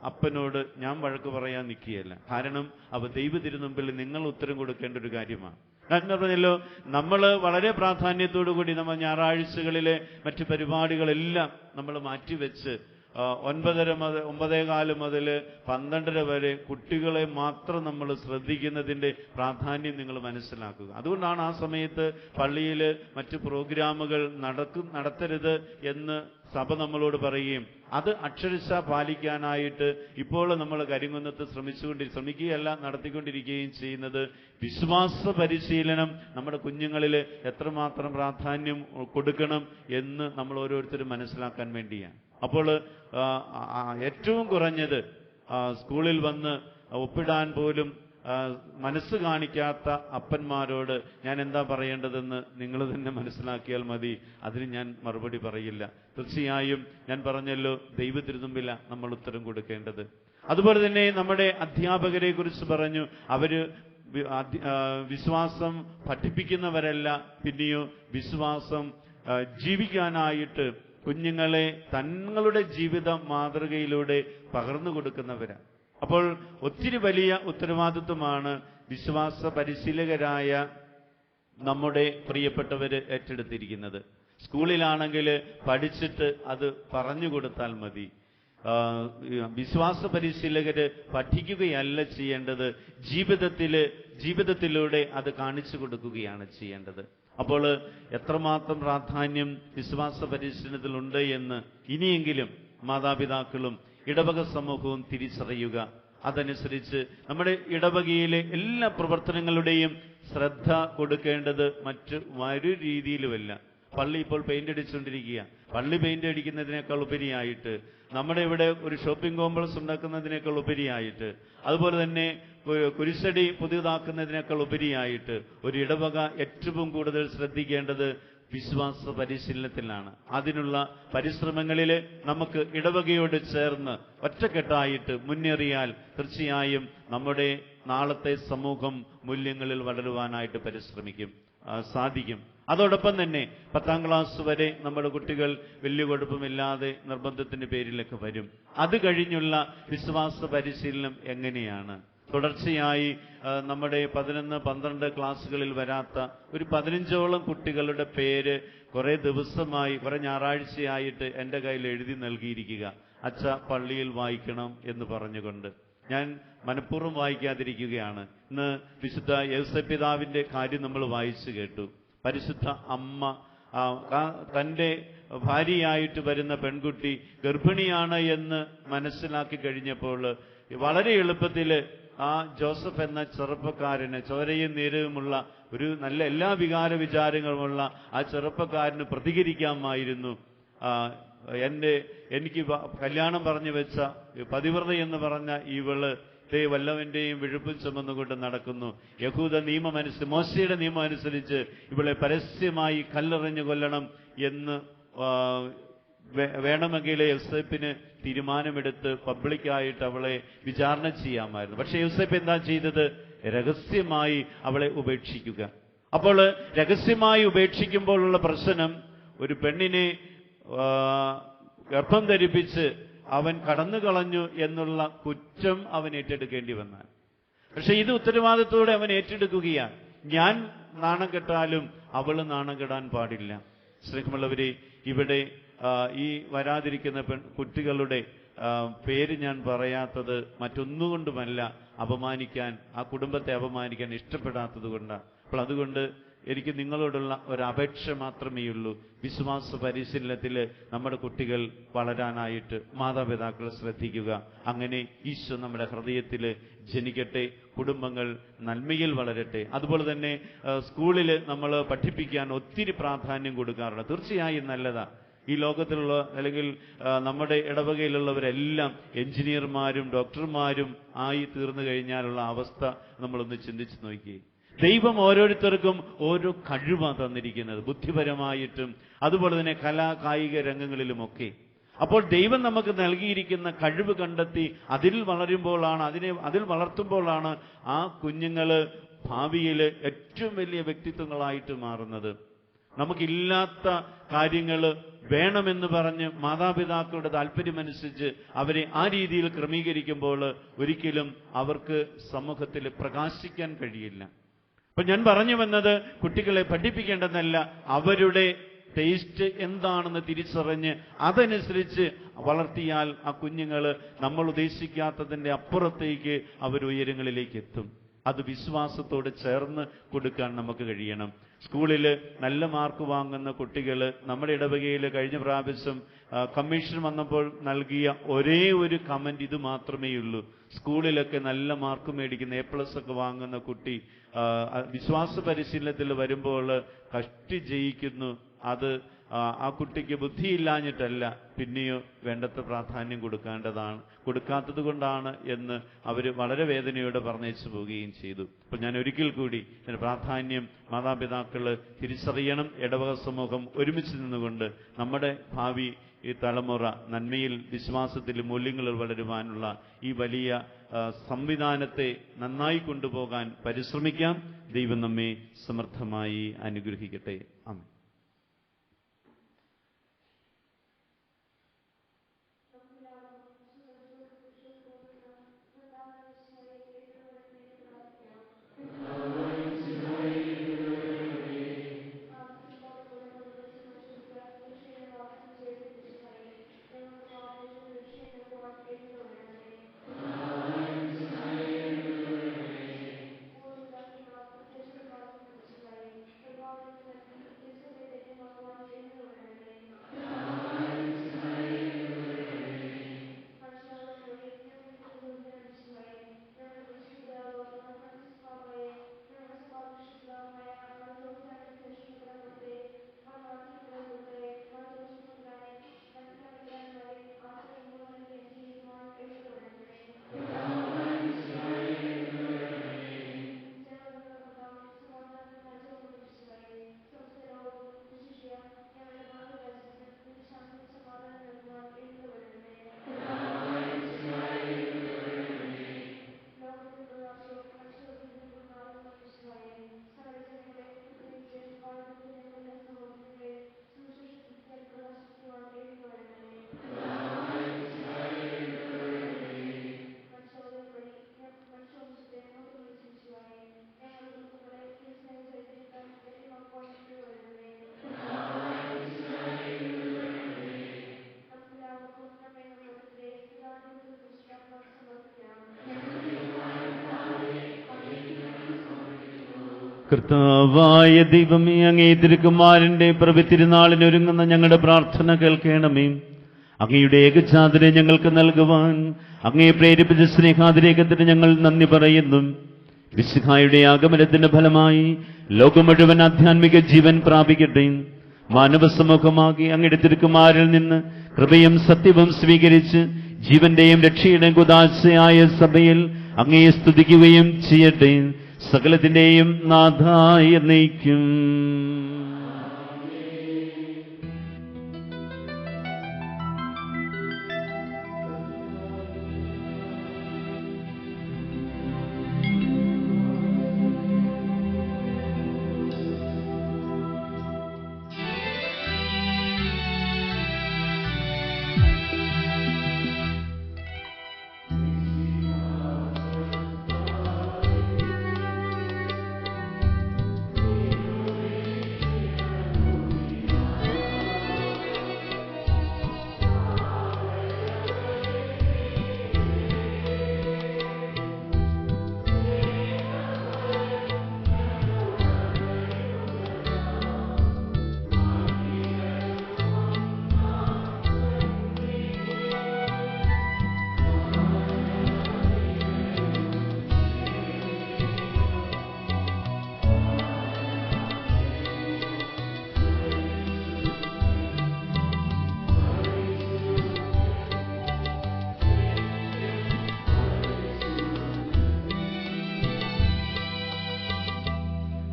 അപ്പനോട് ഞാൻ വഴക്ക് പറയാൻ നിൽക്കുകയല്ല. കാരണം അവ ദൈവ തിരുമുമ്പിൽ നിങ്ങൾ ഉത്തരം കൊടുക്കേണ്ട ഒരു കാര്യമാണ്. ഞാൻ പറഞ്ഞല്ലോ, നമ്മൾ വളരെ പ്രാധാന്യത്തോടു കൂടി നമ്മൾ ഞായറാഴ്ചകളിലെ മറ്റു പരിപാടികളെല്ലാം നമ്മൾ മാറ്റിവെച്ച് 9:15 മുതൽ 12 വരെ കുട്ടികളെ മാത്രം നമ്മൾ ശ്രദ്ധിക്കുന്നതിൻ്റെ പ്രാധാന്യം നിങ്ങൾ മനസ്സിലാക്കുക. അതുകൊണ്ടാണ് ആ സമയത്ത് പള്ളിയിൽ മറ്റു പ്രോഗ്രാമുകൾ നടത്തരുത് എന്ന് സഭ നമ്മളോട് പറയുകയും അത് അക്ഷരശ പാലിക്കാനായിട്ട് ഇപ്പോൾ നമ്മൾ കരിങ്കുന്നത്ത് ശ്രമിക്കുകയല്ല, നടത്തിക്കൊണ്ടിരിക്കുകയും ചെയ്യുന്നത് വിശ്വാസ പരിശീലനം നമ്മുടെ കുഞ്ഞുങ്ങളിൽ എത്രമാത്രം പ്രാധാന്യം കൊടുക്കണം എന്ന് നമ്മൾ ഓരോരുത്തരും മനസ്സിലാക്കാൻ വേണ്ടിയാണ്. അപ്പോൾ ഏറ്റവും കുറഞ്ഞത് സ്കൂളിൽ വന്ന് ഒപ്പിടാൻ പോലും മനസ്സ് കാണിക്കാത്ത അപ്പന്മാരോട് ഞാൻ എന്താ പറയേണ്ടതെന്ന് നിങ്ങൾ തന്നെ മനസ്സിലാക്കിയാൽ മതി. അതിന് ഞാൻ മറുപടി പറയില്ല. തീർച്ചയായും ഞാൻ പറഞ്ഞല്ലോ, ദൈവ തിരുമുമ്പില നമ്മൾ ഉത്തരം കൊടുക്കേണ്ടത്. അതുപോലെ തന്നെ നമ്മുടെ അധ്യാപകരെ കുറിച്ച് പറഞ്ഞു, അവര് വിശ്വാസം പഠിപ്പിക്കുന്നവരല്ല, പിന്നെയോ വിശ്വാസം ജീവിക്കാനായിട്ട് കുഞ്ഞുങ്ങളെ തങ്ങളുടെ ജീവിത മാതൃകയിലൂടെ പകർന്നു കൊടുക്കുന്നവരാണ്. അപ്പോൾ ഒത്തിരി വലിയ ഉത്തരവാദിത്വമാണ് വിശ്വാസ പരിശീലകരായ നമ്മുടെ പ്രിയപ്പെട്ടവര് ഏറ്റെടുത്തിരിക്കുന്നത്. സ്കൂളിലാണെങ്കിൽ പഠിച്ചിട്ട് അത് പറഞ്ഞു കൊടുത്താൽ മതി. വിശ്വാസ പരിശീലകര് പഠിക്കുകയല്ല ചെയ്യേണ്ടത്, ജീവിതത്തിലൂടെ അത് കാണിച്ചു കൊടുക്കുകയാണ് ചെയ്യേണ്ടത്. അപ്പോൾ എത്രമാത്രം പ്രാധാന്യം വിശ്വാസ പരിശീലനത്തിലുണ്ട് എന്ന് ഇനിയെങ്കിലും മാതാപിതാക്കളും ഇടവക സമൂഹവും തിരിച്ചറിയുക. അതനുസരിച്ച് നമ്മുടെ ഇടവകയിലെ എല്ലാ പ്രവർത്തനങ്ങളുടെയും ശ്രദ്ധ കൊടുക്കേണ്ടത് മറ്റൊരു രീതിയിലുമല്ല. പള്ളി ഇപ്പോൾ പെയിന്റ് അടിച്ചുകൊണ്ടിരിക്കുക. പള്ളി പെയിന്റ് അടിക്കുന്നതിനേക്കാൾ ഉപരിയായിട്ട്, നമ്മുടെ ഇവിടെ ഒരു ഷോപ്പിംഗ് കോംപ്ലക്സ് ഉണ്ടാക്കുന്നതിനേക്കാൾ ഉപരിയായിട്ട്, അതുപോലെ തന്നെ കുരിശടി പുതിയതാക്കുന്നതിനേക്കാൾ ഉപരിയായിട്ട് ഒരു ഇടവക ഏറ്റവും കൂടുതൽ ശ്രദ്ധിക്കേണ്ടത് വിശ്വാസ പരിശീലനത്തിലാണ്. അതിനുള്ള പരിശ്രമങ്ങളിൽ നമുക്ക് ഇടവകയോട് ചേർന്ന് ഒറ്റക്കെട്ടായിട്ട് മുന്നേറിയാൽ തീർച്ചയായും നമ്മുടെ നാളത്തെ സമൂഹം മൂല്യങ്ങളിൽ വളരുവാനായിട്ട് സാധിക്കും. അതോടൊപ്പം തന്നെ 10ാം ക്ലാസ് വരെ നമ്മുടെ കുട്ടികൾ വലിയ കുഴപ്പമില്ലാതെ നിർബന്ധത്തിന്റെ പേരിലൊക്കെ വരും. അത് കഴിഞ്ഞുള്ള വിശ്വാസ പരിശീലനം എങ്ങനെയാണ്? തുടർച്ചയായി നമ്മുടെ 11, 12 ക്ലാസ്സുകളിൽ വരാത്ത ഒരു 15ഓളം കുട്ടികളുടെ പേര് കുറെ ദിവസമായി, കുറെ ഞായറാഴ്ചയായിട്ട് എൻ്റെ കയ്യിൽ എഴുതി നൽകിയിരിക്കുക. അച്ഛ, പള്ളിയിൽ വായിക്കണം എന്ന് പറഞ്ഞുകൊണ്ട്. ഞാൻ മനഃപൂർവ്വം വായിക്കാതിരിക്കുകയാണ്. ഇന്ന് വിശുദ്ധ യൗസേപ്പ് പിതാവിന്റെ കാര്യം നമ്മൾ വായിച്ചു കേട്ടു. പരിശുദ്ധ അമ്മ തൻ്റെ ഭാര്യയായിട്ട് വരുന്ന പെൺകുട്ടി ഗർഭിണിയാണ് എന്ന് മനസ്സിലാക്കി കഴിഞ്ഞപ്പോൾ വളരെ എളുപ്പത്തിൽ ആ ജോസഫ് എന്ന ചെറുപ്പക്കാരന്, ചോരയും നീരവുമുള്ള ഒരു നല്ല എല്ലാ വിചാരങ്ങളുമുള്ള ആ ചെറുപ്പക്കാരന് പ്രതികരിക്കാമായിരുന്നു. എനിക്ക് കല്യാണം പറഞ്ഞു വെച്ച പതിവ്രത എന്ന് പറഞ്ഞ ഇവള് വല്ലവന്റെയും വിഴുപ്പും ചുമന്നുകൊണ്ട് നടക്കുന്നു. യഹൂദ നിയമമനുസരിച്ച്, മോശയുടെ നിയമം അനുസരിച്ച് ഇവളെ പരസ്യമായി കല്ലെറിഞ്ഞു കൊല്ലണം എന്ന് വേണമെങ്കിൽ യൗസേപ്പിന് തീരുമാനമെടുത്ത് പബ്ലിക്കായിട്ട് അവളെ വിചാരണ ചെയ്യാമായിരുന്നു. പക്ഷെ യൗസേപ്പ് എന്താ ചെയ്തത്? രഹസ്യമായി അവളെ ഉപേക്ഷിക്കുക. അപ്പോൾ രഹസ്യമായി ഉപേക്ഷിക്കുമ്പോഴുള്ള പ്രശ്നം, ഒരു പെണ്ണിനെ ഗർഭം ധരിപ്പിച്ച് അവൻ കടന്നു കളഞ്ഞു എന്നുള്ള കുറ്റം അവൻ ഏറ്റെടുക്കേണ്ടി വന്നാൽ. പക്ഷെ ഇത് ഉത്തരവാദിത്തോടെ അവൻ ഏറ്റെടുക്കുകയാണ്. ഞാൻ നാണം കെട്ടാലും അവള് നാണം കെടാൻ പാടില്ല. സ്നേഹമുള്ളവരെ, ഇവിടെ ഈ വരാതിരിക്കുന്ന കുട്ടികളുടെ പേര് ഞാൻ പറയാത്തത് മറ്റൊന്നുകൊണ്ടുമല്ല, അപമാനിക്കാൻ, ആ കുടുംബത്തെ അപമാനിക്കാൻ ഇഷ്ടപ്പെടാത്തത് കൊണ്ടാണ്. അപ്പോൾ അതുകൊണ്ട് എനിക്ക് നിങ്ങളോടുള്ള ഒരു അപേക്ഷ മാത്രമേ ഉള്ളൂ. വിശ്വാസ പരിശീലനത്തിൽ നമ്മുടെ കുട്ടികൾ വളരാനായിട്ട് മാതാപിതാക്കൾ ശ്രദ്ധിക്കുക. അങ്ങനെ ഈശോ നമ്മുടെ ഹൃദയത്തിൽ ജനിക്കട്ടെ, കുടുംബങ്ങൾ നന്മയിൽ വളരട്ടെ. അതുപോലെ തന്നെ സ്കൂളിൽ നമ്മൾ പഠിപ്പിക്കാൻ ഒത്തിരി പ്രാധാന്യം കൊടുക്കാറുണ്ട്. തീർച്ചയായും നല്ലതാണ്. ഈ ലോകത്തിലുള്ള അല്ലെങ്കിൽ നമ്മുടെ ഇടവകയിലുള്ളവരെല്ലാം എഞ്ചിനീയർമാരും ഡോക്ടർമാരും ആയി തീർന്നു കഴിഞ്ഞാലുള്ള അവസ്ഥ നമ്മളൊന്ന് ചിന്തിച്ചു നോക്കി. ദൈവം ഓരോരുത്തർക്കും ഓരോ കഴിവാണ് തന്നിരിക്കുന്നത്, ബുദ്ധിപരമായിട്ടും അതുപോലെ തന്നെ കായിക രംഗങ്ങളിലുമൊക്കെ. അപ്പോൾ ദൈവം നമുക്ക് നൽകിയിരിക്കുന്ന കഴിവ് കണ്ടെത്തി അതിൽ വളരുമ്പോഴാണ്, അതിൽ വളർത്തുമ്പോഴാണ് ആ കുഞ്ഞുങ്ങൾ ഭാവിയിൽ ഏറ്റവും വലിയ വ്യക്തിത്വങ്ങളായിട്ട് മാറുന്നത്. നമുക്കില്ലാത്ത കാര്യങ്ങൾ വേണമെന്ന് പറഞ്ഞ് മാതാപിതാക്കളുടെ താല്പര്യമനുസരിച്ച് അവരെ ആ രീതിയിൽ ക്രമീകരിക്കുമ്പോൾ ഒരിക്കലും അവർക്ക് സമൂഹത്തിൽ പ്രകാശിക്കാൻ കഴിയില്ല. അപ്പൊ ഞാൻ പറഞ്ഞു വന്നത്, കുട്ടികളെ പഠിപ്പിക്കേണ്ടതല്ല, അവരുടെ ടേസ്റ്റ് എന്താണെന്ന് തിരിച്ചറിഞ്ഞ് അതനുസരിച്ച് വളർത്തിയാൽ ആ കുഞ്ഞുങ്ങൾ നമ്മൾ ഉദ്ദേശിക്കാത്തതിൻ്റെ അപ്പുറത്തേക്ക് അവർ ഉയരങ്ങളിലേക്ക് എത്തും. അത് വിശ്വാസത്തോട് ചേർന്ന് കൊടുക്കാൻ നമുക്ക് കഴിയണം. സ്കൂളിൽ നല്ല മാർക്ക് വാങ്ങുന്ന കുട്ടികൾ നമ്മുടെ ഇടവകയിൽ കഴിഞ്ഞ പ്രാവശ്യം കമ്മീഷൻ വന്നപ്പോൾ നൽകിയ ഒരേ ഒരു കമന്റ് ഇത് മാത്രമേ ഉള്ളൂ. സ്കൂളിലൊക്കെ നല്ല മാർക്ക് മേടിക്കുന്ന A+ ഒക്കെ വാങ്ങുന്ന കുട്ടി വിശ്വാസ പരിശീലനത്തിൽ വരുമ്പോൾ കഷ്ടി ജയിക്കുന്നു. അത് ആ കുട്ടിക്ക് ബുദ്ധിയില്ലാഞ്ഞിട്ടല്ല, പിന്നെയോ വേണ്ടത്ര പ്രാധാന്യം കൊടുക്കാത്തത് കൊണ്ടാണ് എന്ന് അവർ വളരെ വേദനയോടെ പറഞ്ഞേച്ചു പോവുകയും ചെയ്തു. അപ്പോൾ ഞാൻ ഒരിക്കൽ കൂടി ഇതിന് പ്രാധാന്യം മാതാപിതാക്കൾ തിരിച്ചറിയണം. ഇടവക സമൂഹം ഒരുമിച്ച് നിന്നുകൊണ്ട് നമ്മുടെ ഭാവി ഈ തലമുറ നന്മയിൽ, വിശ്വാസത്തിൽ, മൂല്യങ്ങളിൽ വളരുവാനുള്ള ഈ വലിയ സംവിധാനത്തെ നന്നായി കൊണ്ടുപോകാൻ പരിശ്രമിക്കാം. ദൈവം നമ്മെ സമർത്ഥമായി അനുഗ്രഹിക്കട്ടെ. ആമേൻ. കർത്താവായ ദൈവമേ, അങ്ങേ തിരുക്കുമാരന്റെ പ്രഭുതിരുനാളിനൊരുങ്ങുന്ന ഞങ്ങളുടെ പ്രാർത്ഥന കേൾക്കണമേ. അങ്ങയുടെ ഏകജാതനെ ഞങ്ങൾക്ക് നൽകുവാൻ അങ്ങയെ പ്രേരിപ്പിച്ച സ്നേഹാതിരേകത്തിന് ഞങ്ങൾ നന്ദി പറയുന്നു. മിശിഹായുടെ ആഗമനത്തിന്റെ ഫലമായി ലോകം മുഴുവൻ ആധ്യാത്മിക ജീവൻ പ്രാപിക്കട്ടെ. മാനവ സമൂഹമാകി അങ്ങയുടെ തിരുക്കുമാരിൽ നിന്ന് കൃപയും സത്യവും സ്വീകരിച്ച് ജീവന്റെയും രക്ഷയുടെയും കുദാശയായ സഭയിൽ അങ്ങയെ സ്തുതിക്കുകയും ചെയ്യട്ടെ. സകലത്തിന്റെയും നാഥായ നയിക്കും.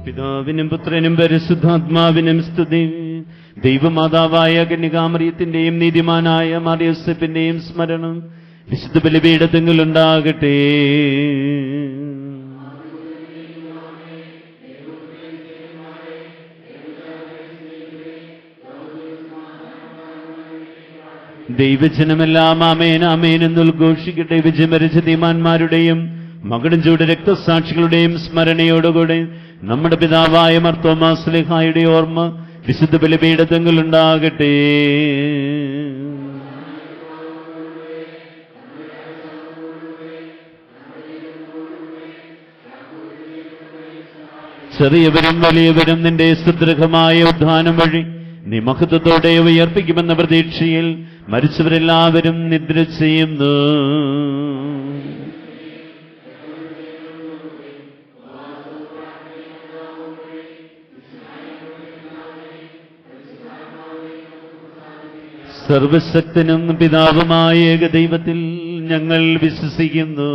പിതാവിനും പുത്രനും പരിശുദ്ധാത്മാവിനും സ്തുതി. ദൈവമാതാവായ കന്യകാമറിയത്തിന്റെയും നീതിമാനായ മാർയോസേപ്പിന്റെയും സ്മരണം വിശുദ്ധ ബലിപീഠത്തിലുണ്ടാകട്ടെ. ദൈവജനമെല്ലാം ആമേൻ ആമേൻ എന്നുദ്ഘോഷിക്കട്ടെ. വിജയമരിച്ച ധീമാന്മാരുടെയും മകടും ചൂട് രക്തസാക്ഷികളുടെയും സ്മരണയോടുകൂടെ നമ്മുടെ പിതാവായ മാർത്തോമാ ശ്ലീഹായുടെ ഓർമ്മ വിശുദ്ധ ബലിപീഠത്തിലുണ്ടാകട്ടെ. ചെറിയവരും വലിയവരും നിന്റെ സുദൃഢമായ ഉദ്ധാനം വഴി നീ മഹത്വത്തോടെ ഉയർപ്പിക്കുമെന്ന പ്രതീക്ഷയിൽ മരിച്ചവരെല്ലാവരും നിദ്ര ചെയ്യുന്നു. സർവശക്തനും പിതാവുമായ ഏകദൈവത്തിൽ ഞങ്ങൾ വിശ്വസിക്കുന്നു.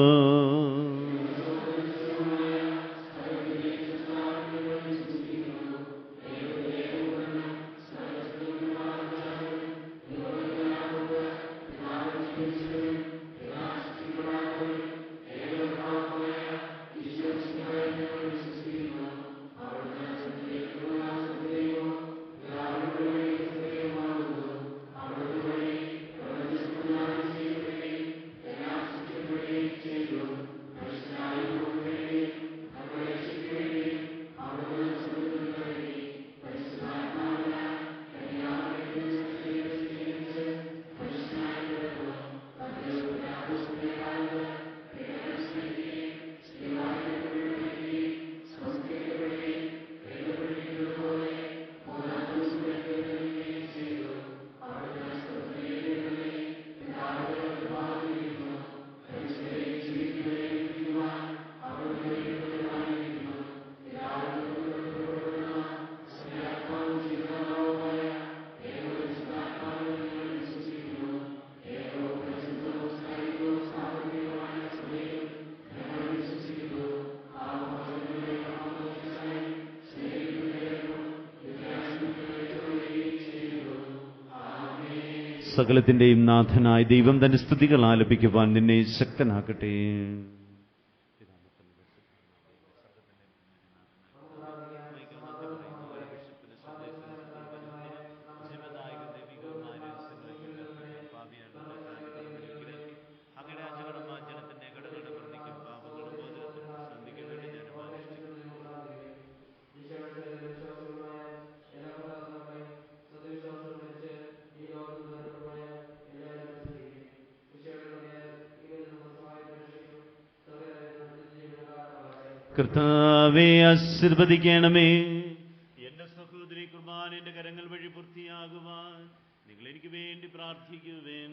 സകലത്തിന്റെയും നാഥനായ ദൈവം തന്റെ സ്തുതികൾ ആലപിക്കുവാൻ നിന്നെ ശക്തനാക്കട്ടെ. കർത്താവേ ആശീർവദിക്കണമേ. എന്റെ സഹോദരി കുർബാന എന്റെ കരങ്ങൾ വഴി പൂർത്തിയാകുവാൻ നിങ്ങൾ എനിക്ക് വേണ്ടി പ്രാർത്ഥിക്കുവേൻ.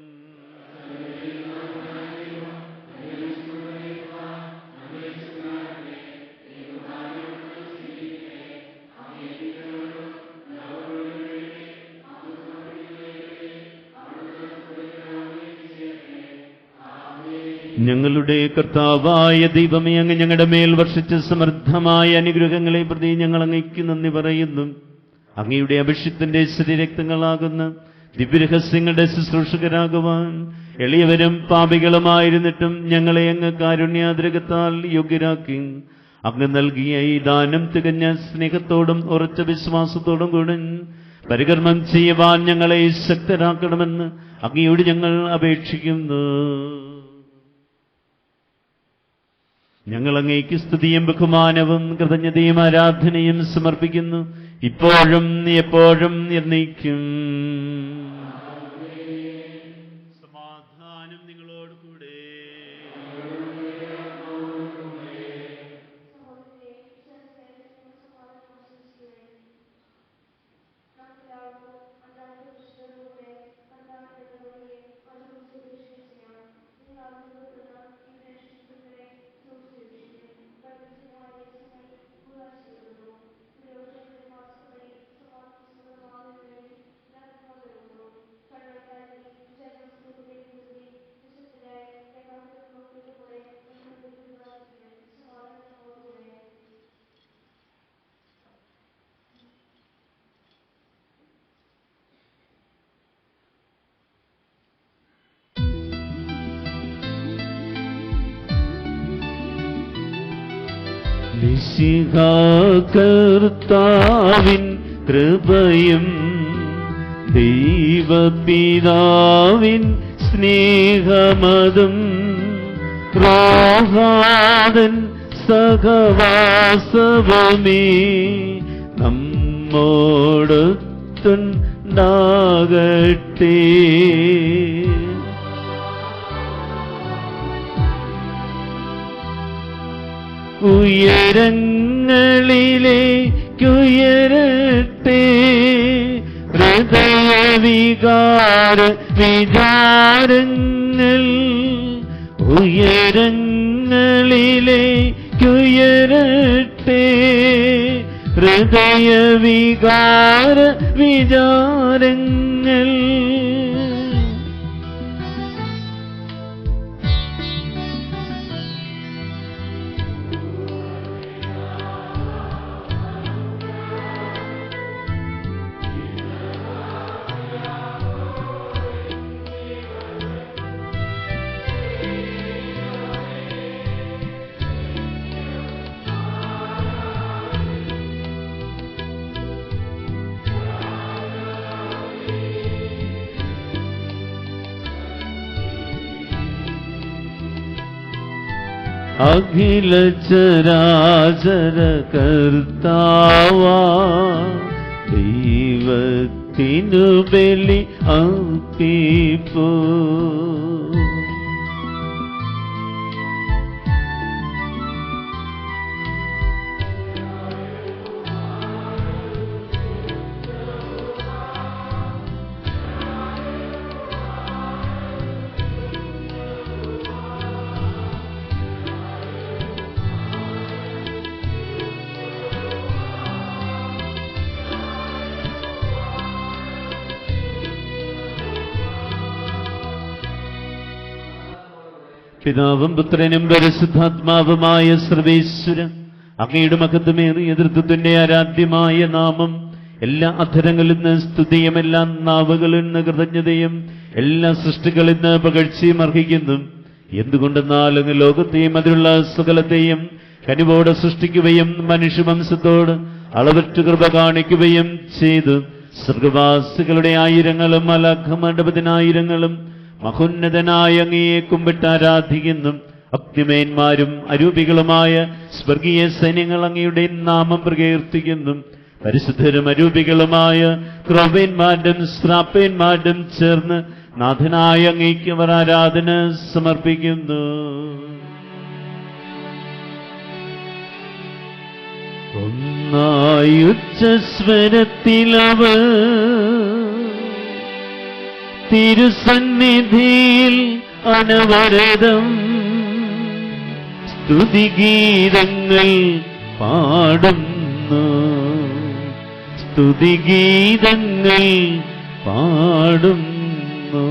ഞങ്ങളുടെ കർത്താവായ ദൈവമേ, അങ്ങ് ഞങ്ങളുടെ മേൽ വർഷിച്ച സമൃദ്ധമായ അനുഗ്രഹങ്ങളെ പ്രതി ഞങ്ങൾ അങ്ങയ്ക്ക് നന്ദി പറയുന്നു. അങ്ങയുടെ അഭിഷിക്തന്റെ ശരീരക്തങ്ങളാകുന്ന ദിവ്യരഹസ്യങ്ങളുടെ ശുശ്രൂഷകരാകുവാൻ എളിയവരും പാപികളുമായിരുന്നിട്ടും ഞങ്ങളെ അങ്ങ് കാരുണ്യാതിരകത്താൽ യോഗ്യരാക്കി. അങ്ങ് നൽകിയ ഈ ദാനം തികഞ്ഞ സ്നേഹത്തോടും ഉറച്ച വിശ്വാസത്തോടും കൂടെ പരികർമ്മം ചെയ്യുവാൻ ഞങ്ങളെ ശക്തരാക്കണമെന്ന് അങ്ങയോട് ഞങ്ങൾ അപേക്ഷിക്കുന്നു. ഞങ്ങൾ അങ്ങേക്ക് സ്തുതിയും ബഹുമാനവും കൃതജ്ഞതയും ആരാധനയും സമർപ്പിക്കുന്നു, ഇപ്പോഴും എപ്പോഴും എന്നേക്കും. സമാധാനം നിങ്ങളോട് കൂടെ. കർത്താവിൻ കൃപയും ദൈവപിതാവിൻ സ്നേഹമതും റോഹാദൻ സഹവാസവമേ നമ്മോടൊത്തുണ്ടാകട്ടെ. ഉയരങ്ങളിലേക്കുയരട്ടെ ഹൃദയവികാര വിചാരങ്ങൾ, ഉയരങ്ങളിലേക്കുയരട്ടെ ഹൃദയവികാര വിചാരങ്ങൾ. അഖില ചരാചര കർത്താവാ ദൈവത്തിനു ബലി അർപ്പിപ്പൂ. പിതാവും പുത്രനും പരിശുദ്ധാത്മാവുമായ സർവേശ്വരൻ, അങ്ങയുടെ മഹത്വമേറിയ തൃത്വത്തിന്റെ ആരാധ്യമായ നാമം എല്ലാ അധരങ്ങളിൽ നിന്ന് സ്തുതിയും എല്ലാ നാവുകളിൽ നിന്ന് കൃതജ്ഞതയും എല്ലാ സൃഷ്ടികളിൽ നിന്ന് പകഴ്ചയും അർഹിക്കുന്നു. എന്തുകൊണ്ടെന്നാൽ അങ്ങ് ലോകത്തെയും അതിലുള്ള സകലത്തെയും കനിവോടെ സൃഷ്ടിക്കുകയും മനുഷ്യവംശത്തോട് അളവറ്റ കൃപ കാണിക്കുകയും ചെയ്തു. സ്വർഗവാസികളുടെ ആയിരങ്ങളും മലാഖമണ്ഡപത്തിനായിരങ്ങളും മഹോന്നതനായ അങ്ങയെ കുമ്പിട്ട് ആരാധിക്കുന്നു. അഗ്നിമേന്മാരും അരൂപികളുമായ സ്വർഗീയ സൈന്യങ്ങൾ അങ്ങയുടെ നാമം പ്രകീർത്തിക്കുന്നു. പരിശുദ്ധരും അരൂപികളുമായ ക്രോവേന്മാരും ശ്രാപ്പേന്മാരും ചേർന്ന് നാഥനായ അങ്ങേക്ക് അവർ ആരാധന സമർപ്പിക്കുന്നു. ഒന്നായി ഉച്ചസ്വരത്തിലവർ തിരുസന്നിധിയിൽ അനവരതം സ്തുതിഗീതങ്ങൾ പാടുന്നു, സ്തുതിഗീതങ്ങൾ പാടുന്നു.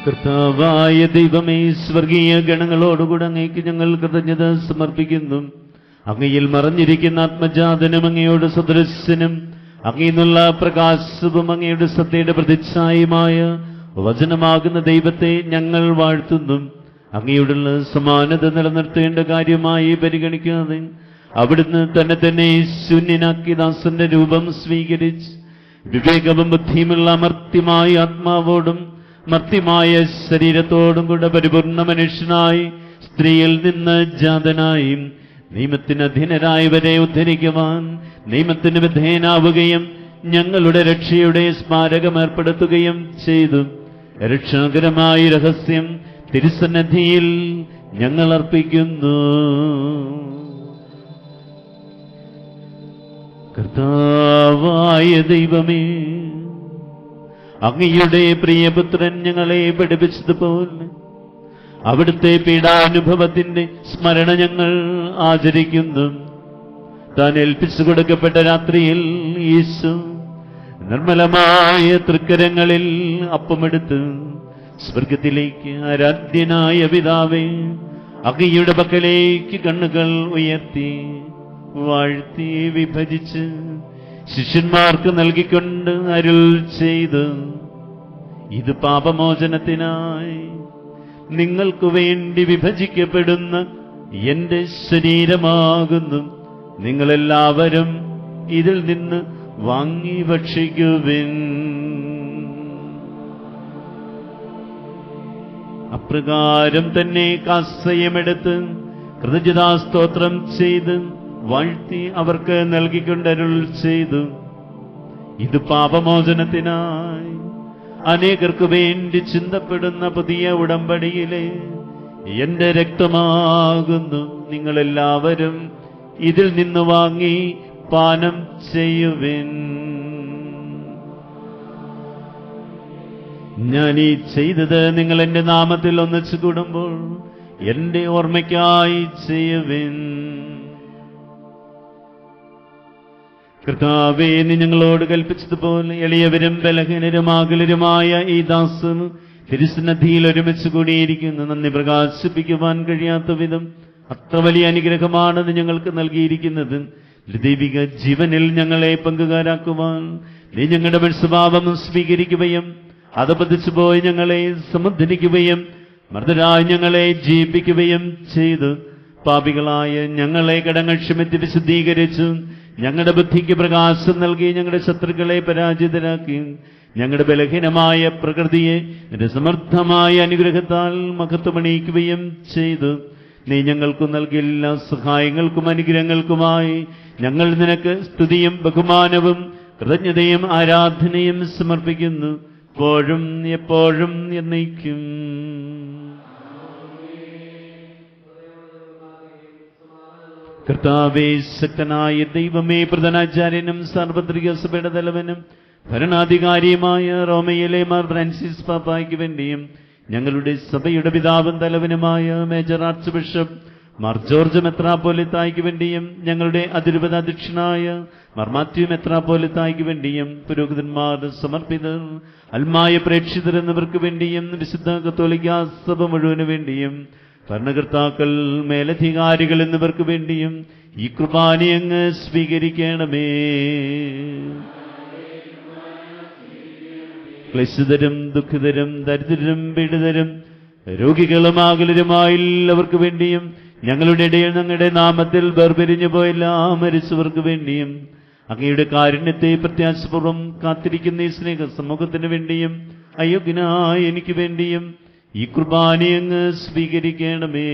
കർത്താവായ ദൈവമേ, സ്വർഗീയ ഗണങ്ങളോടുകൂടെ അങ്ങേക്ക് ഞങ്ങൾ കൃതജ്ഞത സമർപ്പിക്കുന്നു. അങ്ങയിൽ മറഞ്ഞിരിക്കുന്ന ആത്മജാതനും അങ്ങയോട് സദൃശനും അങ്ങീന്നുള്ള പ്രകാശവും അങ്ങയുടെ സത്യയുടെ പ്രതിച്ഛായമായ വചനമാകുന്ന ദൈവത്തെ ഞങ്ങൾ വാഴ്ത്തുന്നു. അങ്ങയോടുള്ള സമാനത നിലനിർത്തേണ്ട കാര്യമായി പരിഗണിക്കാതെ അവിടുന്ന് തന്നെ ശൂന്യനാക്കി ദാസന്റെ രൂപം സ്വീകരിച്ച് വിവേകവും ബുദ്ധിയുമുള്ള മർത്യമായ ആത്മാവോടും മർത്യമായ ശരീരത്തോടും കൂടെ പരിപൂർണ മനുഷ്യനായി സ്ത്രീയിൽ നിന്ന് ജാതനായി നിയമത്തിന് അധീനരായവരെ ഉദ്ധരിക്കുവാൻ നിയമത്തിന് വിധേയനാവുകയും ഞങ്ങളുടെ രക്ഷയുടെ സ്മാരകം ഏർപ്പെടുത്തുകയും ചെയ്തു. രക്ഷാകരമായ രഹസ്യം തിരുസന്നിധിയിൽ ഞങ്ങൾ അർപ്പിക്കുന്നു. കർത്താവായ ദൈവമേ, അങ്ങയുടെ പ്രിയപുത്രൻ ഞങ്ങളെ പഠിപ്പിച്ചതുപോലെ അവിടുത്തെ പീഡാനുഭവത്തിന്റെ സ്മരണ ഞങ്ങൾ ആചരിക്കുന്നു. താൻ ഏൽപ്പിച്ചു കൊടുക്കപ്പെട്ട രാത്രിയിൽ യേശു നിർമ്മലമായ തൃക്കരങ്ങളിൽ അപ്പമെടുത്ത് സ്വർഗത്തിലേക്ക് ആരാധ്യനായ പിതാവേ, അങ്ങയുടെ പക്കലേക്ക് കണ്ണുകൾ ഉയർത്തി വാഴ്ത്തി വിഭജിച്ച് ശിഷ്യന്മാർക്ക് നൽകിക്കൊണ്ട് അരുൾ ചെയ്ത്, ഇത് പാപമോചനത്തിനായി നിങ്ങൾക്ക് വേണ്ടി വിഭജിക്കപ്പെടുന്ന എന്റെ ശരീരമാകുന്നു. നിങ്ങളെല്ലാവരും ഇതിൽ നിന്ന് വാങ്ങി ഭക്ഷിക്കുവിൻ. അപ്രകാരം തന്നെ കാസയമെടുത്ത് കൃതജ്ഞതാസ്തോത്രം ചെയ്ത് വാഴ്ത്തി അവർക്ക് നൽകിക്കൊണ്ടരുൾ ചെയ്തു, ഇത് പാപമോചനത്തിനായി അനേകർക്ക് വേണ്ടി ചിന്തപ്പെടുന്ന പുതിയ ഉടമ്പടിയിലെ എന്റെ രക്തമാകുന്നു. നിങ്ങളെല്ലാവരും ഇതിൽ നിന്ന് വാങ്ങി പാനം ചെയ്യുവിൻ. ഞാൻ ഈ ചെയ്തത് നിങ്ങൾ എന്റെ നാമത്തിൽ ഒന്നിച്ചു കൂടുമ്പോൾ എന്റെ ഓർമ്മയ്ക്കായി ചെയ്യുവിൻ. കർത്താവേ, നീ ഞങ്ങളോട് കൽപ്പിച്ചതുപോലെ എളിയവരും ബലഹീനരും ആകുലരുമായ ഈ ദാസൻ തിരുസന്നിധിയിൽ ഒരുമിച്ച് കൂടിയിരിക്കുന്നു. നന്ദി പ്രകാശിപ്പിക്കുവാൻ കഴിയാത്ത വിധം അത്ര വലിയ അനുഗ്രഹമാണ് നീ ഞങ്ങൾക്ക് നൽകിയിരിക്കുന്നത്. ദൈവിക ജീവനിൽ ഞങ്ങളെ പങ്കുകാരാക്കുവാൻ നീ ഞങ്ങളുടെ മനസ്വഭാവം സ്വീകരിക്കുകയും അധപതിച്ചു പോയി ഞങ്ങളെ സമുദ്ധരിക്കുകയും മർദ്ദരായി ഞങ്ങളെ ജീവിപ്പിക്കുകയും ചെയ്തു. പാപികളായ ഞങ്ങളെ കടങ്ങൾ ക്ഷമിച്ച് വിശുദ്ധീകരിച്ചു ഞങ്ങളുടെ ബുദ്ധിക്ക് പ്രകാശം നൽകി ഞങ്ങളുടെ ശത്രുക്കളെ പരാജിതരാക്കി ഞങ്ങളുടെ ബലഹീനമായ പ്രകൃതിയെ നിന്റെ സമർത്ഥമായ അനുഗ്രഹത്താൽ മഹത്വമണിയിക്കുകയും ചെയ്തു. നീ ഞങ്ങൾക്ക് നൽകിയ എല്ലാ സഹായങ്ങൾക്കും അനുഗ്രഹങ്ങൾക്കുമായി ഞങ്ങൾ നിനക്ക് സ്തുതിയും ബഹുമാനവും കൃതജ്ഞതയും ആരാധനയും സമർപ്പിക്കുന്നു, എപ്പോഴും എപ്പോഴും എന്നേക്കും. കർത്താവേ, ശക്തനായ ദൈവമേ, പ്രധാനാചാര്യനും സാർവത്രിക സഭയുടെ തലവനും ഭരണാധികാരിയുമായ റോമയിലെ മാർ ഫ്രാൻസിസ് പാപ്പായ്ക്ക് വേണ്ടിയും ഞങ്ങളുടെ സഭയുടെ പിതാവും തലവനുമായ major archbishop Mar George മെത്രാപ്പോലിത്തായ്ക്ക് വേണ്ടിയും ഞങ്ങളുടെ അതിരൂപതാധ്യക്ഷനായ മാർ മാത്യു മെത്രാപ്പോലിത്തായ്ക്ക് വേണ്ടിയും പുരോഹിതന്മാർ, സമർപ്പിതർ, അൽമായ പ്രേക്ഷിതർ എന്നിവർക്ക് വേണ്ടിയും വിശുദ്ധ കത്തോലിക്കാ സഭ മുഴുവന് വേണ്ടിയും ഭരണകർത്താക്കൾ, മേലധികാരികൾ എന്നിവർക്ക് വേണ്ടിയും ഈ കുർബാന അങ്ങ് സ്വീകരിക്കണമേ. ക്ലേശിതരും ദുഃഖിതരും ദരിദ്രരും പീഡിതരും രോഗികളും ആകുലരുമായ എല്ലാവർക്ക് വേണ്ടിയും ഞങ്ങളുടെ ഇടയിൽ ഞങ്ങളുടെ നാമത്തിൽ വേർപിരിഞ്ഞു പോയെല്ലാ മരിച്ചവർക്ക് വേണ്ടിയും അങ്ങയുടെ കാരുണ്യത്തെ പ്രത്യാശപൂർവ്വം കാത്തിരിക്കുന്ന ഈ സ്നേഹ സമൂഹത്തിന് വേണ്ടിയും അയോഗ്യനായ എനിക്ക് വേണ്ടിയും ഈ കുർബാന അങ്ങ് സ്വീകരിക്കണമേ.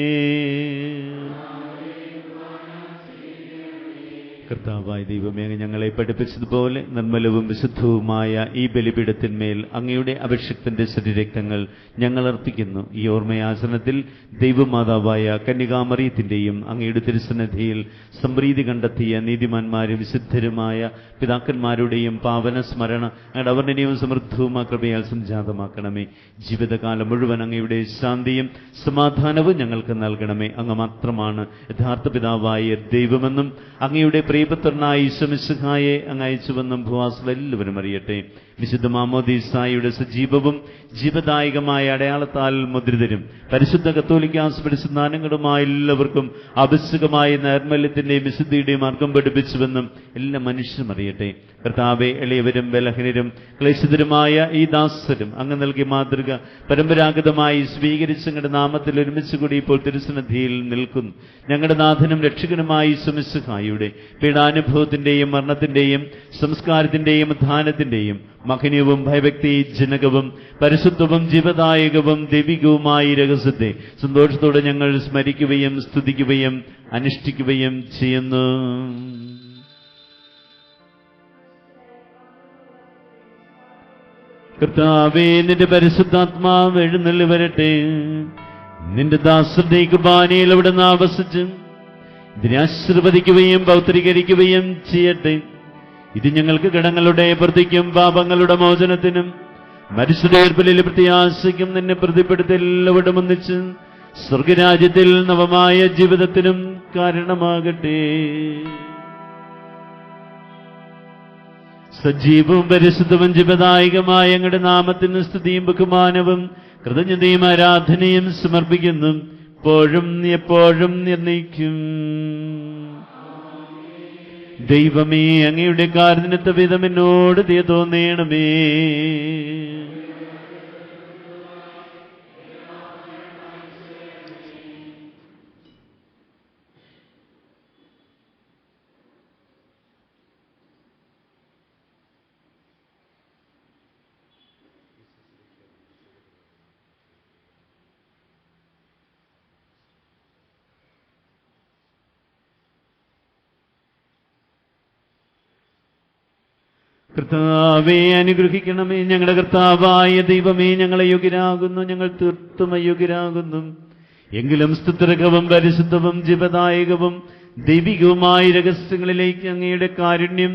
കർത്താവായ ദൈവമേ, അങ്ങ് ഞങ്ങളെ പഠിപ്പിച്ചതുപോലെ നിർമ്മലവും വിശുദ്ധവുമായ ഈ ബലിപീഠത്തിന്മേൽ അങ്ങയുടെ അഭിഷിക്തന്റെ ശരീരരക്തങ്ങൾ ഞങ്ങൾ അർപ്പിക്കുന്നു. ഈ ഓർമ്മയാചരണത്തിൽ ദൈവമാതാവായ കന്യകാമറിയത്തിന്റെയും അങ്ങയുടെ തിരുസന്നിധിയിൽ സംപ്രീതി കണ്ടെത്തിയ നീതിമാന്മാരും വിശുദ്ധരുമായ പിതാക്കന്മാരുടെയും പാവന സ്മരണ അങ്ങയുടെ അവർണ്ണനീയവും സമൃദ്ധവുമായ കൃപയാൽ സംജാതമാക്കണമേ. ജീവിതകാലം മുഴുവൻ അങ്ങയുടെ ശാന്തിയും സമാധാനവും ഞങ്ങൾക്ക് നൽകണമേ. അങ്ങ് മാത്രമാണ് യഥാർത്ഥ പിതാവായ ദൈവമെന്നും അങ്ങയുടെ പ്രിയപുത്രനായ ഈശോ മിശിഹായെ അങ്ങ് അയച്ചുവെന്നും ഭൂവാസികൾ എല്ലാവരും അറിയട്ടെ. വിശുദ്ധ മാമോദീസായുടെ സജീവവും ജീവദായകമായ അടയാളത്താൽ മുദ്രിതരും പരിശുദ്ധ കത്തോലിക്കാ സ്നാനങ്ങളുമായ എല്ലാവർക്കും ആവശ്യകമായ നൈർമല്യത്തിന്റെയും വിശുദ്ധിയുടെയും മാർഗം പഠിപ്പിച്ചുവെന്നും എല്ലാ മനുഷ്യരും അറിയട്ടെ. കർത്താവെ, എളിയവരും ബലഹീനരും ക്ലേശിതരുമായ ഈ ദാസരും അങ്ങ് നൽകിയ മാതൃക പരമ്പരാഗതമായി സ്വീകരിച്ച് ഞങ്ങളുടെ നാമത്തിൽ ഒരുമിച്ച് കൂടി ഇപ്പോൾ തിരുസന്നിധിയിൽ നിൽക്കുന്നു. ഞങ്ങളുടെ നാഥനും രക്ഷകനുമായി ഈശോ മിശിഹായുടെ പീഡാനുഭവത്തിന്റെയും മരണത്തിന്റെയും സംസ്കാരത്തിന്റെയും ഉത്ഥാനത്തിന്റെയും മഹനീയവും ഭയഭക്തിജനകവും പരിശുദ്ധവും ജീവദായകവും ദൈവികവുമായ രഹസ്യത്തെ സന്തോഷത്തോടെ ഞങ്ങൾ സ്മരിക്കുകയും സ്തുതിക്കുകയും അനുഷ്ഠിക്കുകയും ചെയ്യുന്നു. കർത്താവേ, നിന്റെ പരിശുദ്ധാത്മാവ് എഴുന്നള്ളി വരട്ടെ. നിന്റെ ദാസന്റെ കുർബാനയിൽ അവിടുന്ന് ആവസിച്ച് ഇതിനെ ആശീർവദിക്കുകയും പൗത്രീകരിക്കുകയും ചെയ്യട്ടെ. ഇത് ഞങ്ങൾക്ക് കടങ്ങളുടെ പ്രതിക്കും പാപങ്ങളുടെ മോചനത്തിനും മനുഷ്യരുടെ പ്രത്യാശയ്ക്കും നിന്നെ പ്രതിപ്പെടുത്തി എല്ലാവരും ഒന്നിച്ച് സ്വർഗരാജ്യത്തിൽ നവമായ ജീവിതത്തിനും കാരണമാകട്ടെ. സജീവവും പരിശുദ്ധവും ജീവദായകമായ ഞങ്ങളുടെ നാമത്തിന് സ്തുതിയും ബഹുമാനവും കൃതജ്ഞതയും ആരാധനയും സമർപ്പിക്കുന്നു, എപ്പോഴും എപ്പോഴും എന്നേക്കും. ദൈവമേ, അങ്ങയുടെ കാരുണ്യത്തെ വിധം എന്നോട് ദയ തോന്നേണമേ. കർത്താവേ, അനുഗ്രഹിക്കണമേ. ഞങ്ങളുടെ കർത്താവായ ദൈവമേ, ഞങ്ങളെ യോഗ്യരാകുന്നു, ഞങ്ങൾ തീർത്തും അയോഗ്യരാകുന്നു. എങ്കിലും സ്തുത്യർഹവും പരിശുദ്ധവും ജീവദായകവും ദൈവികവുമായ രഹസ്യങ്ങളിലേക്ക് അങ്ങയുടെ കാരുണ്യം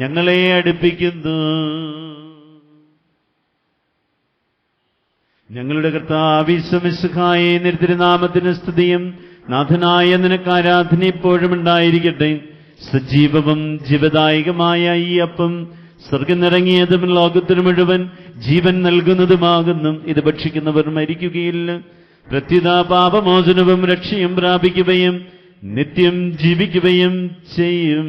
ഞങ്ങളെ അടുപ്പിക്കുന്നു. ഞങ്ങളുടെ കർത്താവേ ഈശോമിശിഹായേ, നിന്റെ തിരുനാമത്തിന് സ്തുതിയും നാഥനായ നിനക്ക് ആരാധന എപ്പോഴും ഉണ്ടായിരിക്കട്ടെ. സജീവവും ജീവദായകമായ ഈ അപ്പം സ്വർഗം നിറങ്ങിയതും ലോകത്തിനു മുഴുവൻ ജീവൻ നൽകുന്നതുമാകുന്നു. ഇത് ഭക്ഷിക്കുന്നവർ മരിക്കുകയില്ല, പ്രത്യുത പാപമോചനവും രക്ഷയും പ്രാപിക്കുകയും നിത്യം ജീവിക്കുകയും ചെയ്യും.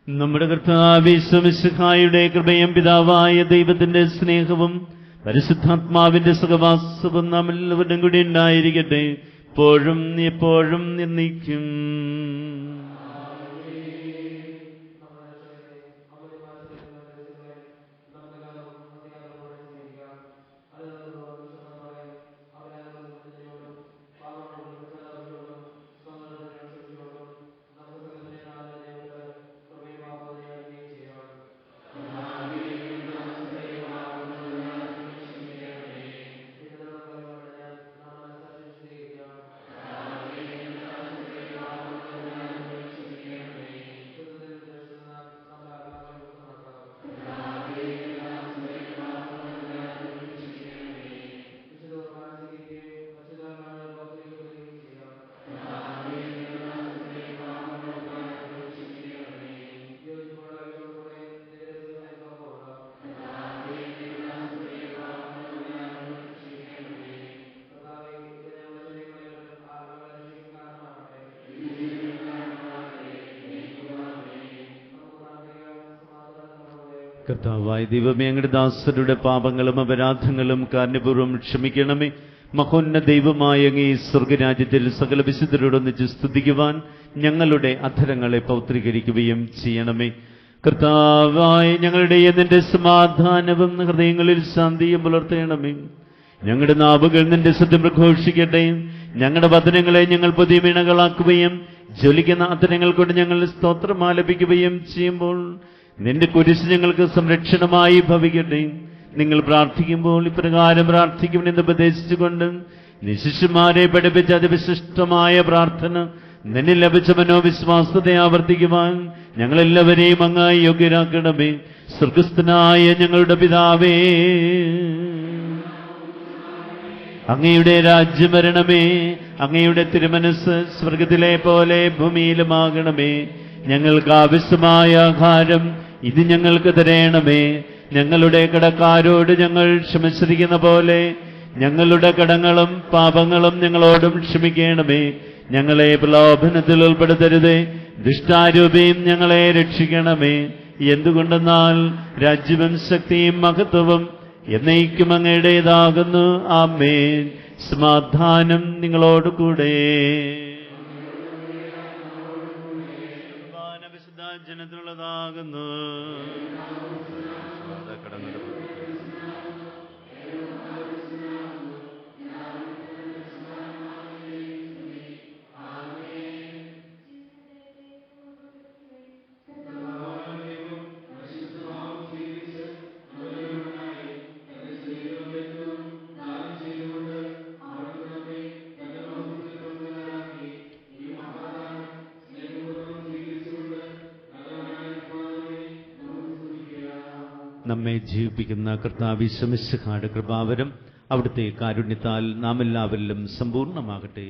നമ്മുടെ കർത്താവേ ഈശോമിശിഹായുടെ കൃപയും പിതാവായ ദൈവത്തിന്റെ സ്നേഹവും പരിശുദ്ധാത്മാവിന്റെ സഹവാസവും നാം എല്ലാവരും കൂടി ഉണ്ടായിരിക്കട്ടെ, എപ്പോഴും എപ്പോഴും എന്നേക്കും. കർത്താവായ ദൈവമേ, അങ്ങയുടെ ദാസരുടെ പാപങ്ങളും അപരാധങ്ങളും കാരുണ്യപൂർവ്വം ക്ഷമിക്കണമേ. മഹോന്നത ദൈവമായ അങ്ങേ സ്വർഗരാജ്യത്തിൽ സകല വിശുദ്ധരോടൊന്നിച്ച് സ്തുതിക്കുവാൻ ഞങ്ങളുടെ അധരങ്ങളെ പൗത്രീകരിക്കുകയും ചെയ്യണമേ. കർത്താവായ ഞങ്ങളുടെ നിന്റെ സമാധാനവും ഹൃദയങ്ങളിൽ ശാന്തിയും പുലർത്തണമേ. ഞങ്ങളുടെ നാവുകൾ നിന്റെ സത്യം പ്രഘോഷിക്കട്ടെ. ഞങ്ങളുടെ വചനങ്ങളെ ഞങ്ങൾ പുതിയ വീണകളാക്കുകയും ജ്വലിക്കുന്ന അധരങ്ങൾ കൊണ്ട് ഞങ്ങൾ സ്തോത്രം ആലപിക്കുകയും ചെയ്യുമ്പോൾ നിന്റെ കുരിശ് ഞങ്ങൾക്ക് സംരക്ഷണമായി ഭവിക്കട്ടെ. നിങ്ങൾ പ്രാർത്ഥിക്കുമ്പോൾ ഇപ്രകാരം പ്രാർത്ഥിക്കുമെന്ന് ഉപദേശിച്ചുകൊണ്ട് നീ ശിഷ്യന്മാരെ പഠിപ്പിച്ച അതിവിശിഷ്ടമായ പ്രാർത്ഥന നിന്നിൽ ലഭിച്ച മനോവിശ്വാസത്തെ ആവർത്തിക്കുവാൻ ഞങ്ങളെല്ലാവരെയും അങ്ങായി യോഗ്യരാക്കണമേ. സ്വർഗസ്ഥനായ ഞങ്ങളുടെ പിതാവേ, അങ്ങയുടെ രാജ്യം വരണമേ. അങ്ങയുടെ തിരുമനസ് സ്വർഗത്തിലെ പോലെ ഭൂമിയിലുമാകണമേ. ഞങ്ങൾക്ക് ആവശ്യമായ ആഹാരം ഇത് ഞങ്ങൾക്ക് തരയണമേ. ഞങ്ങളുടെ കടക്കാരോട് ഞങ്ങൾ ക്ഷമിച്ചിരിക്കുന്ന പോലെ ഞങ്ങളുടെ കടങ്ങളും പാപങ്ങളും ഞങ്ങളോടും ക്ഷമിക്കണമേ. ഞങ്ങളെ പ്രലോഭനത്തിൽ ഉൾപ്പെടുത്തരുതേ, ദുഷ്ടാരൂപിയും ഞങ്ങളെ രക്ഷിക്കണമേ. എന്തുകൊണ്ടെന്നാൽ രാജ്യവും ശക്തിയും മഹത്വവും എന്നേക്കും അങ്ങയുടേതാകുന്നു. ആമേൻ. സമാധാനം നിങ്ങളോട് കൂടെ. വിശുദ്ധ ജനത്തിനുള്ളതാകുന്നു. നമ്മെ ജീവിപ്പിക്കുന്ന കർത്താവ് ഈശോ മിശിഹായുടെ കൃപാവരം അവിടുത്തെ കാരുണ്യത്താൽ നാം എല്ലാവരിലും സമ്പൂർണ്ണമാകട്ടെ.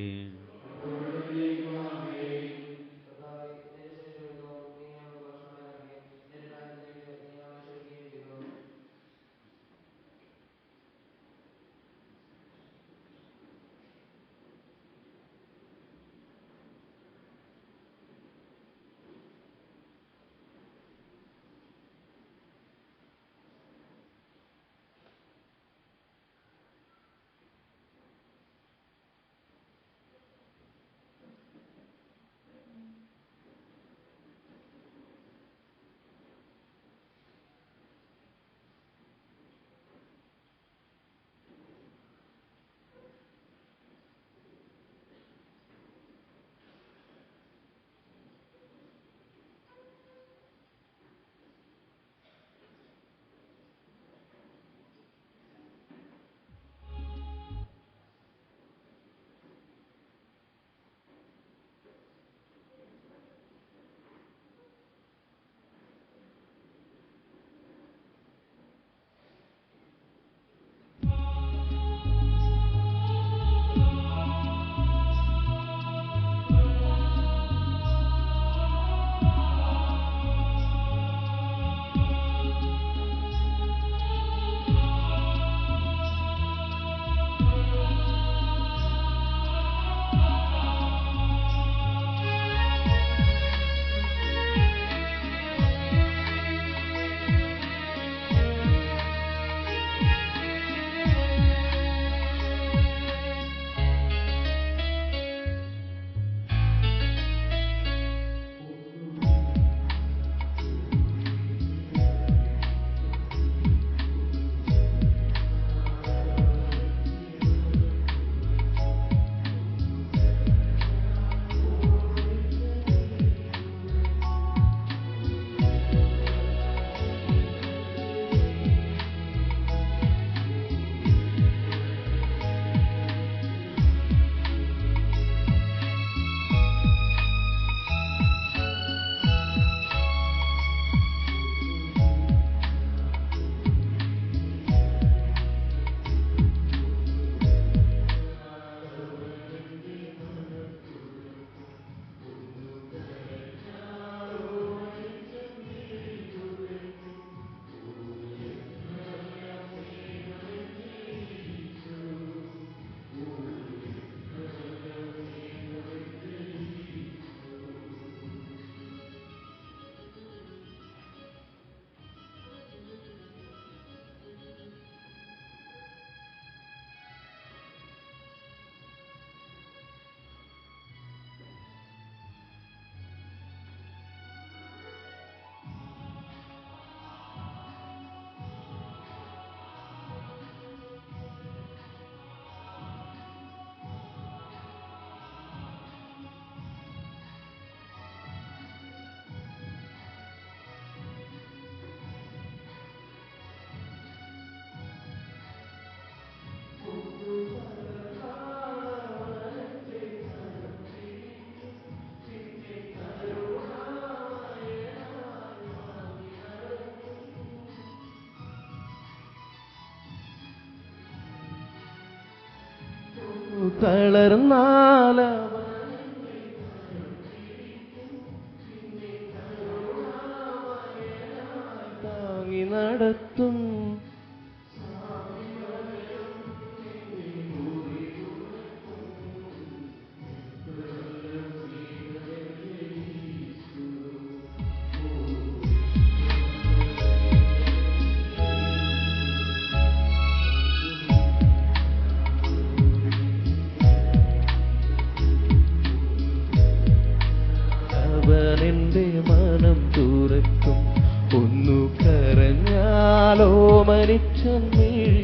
തളർന്നാലവൻ താങ്ങി നടത്തും. അവനെന്റെ മനം തുറക്കും. ഒന്നു കരഞ്ഞാലോ മരിച്ചൻ വീഴും.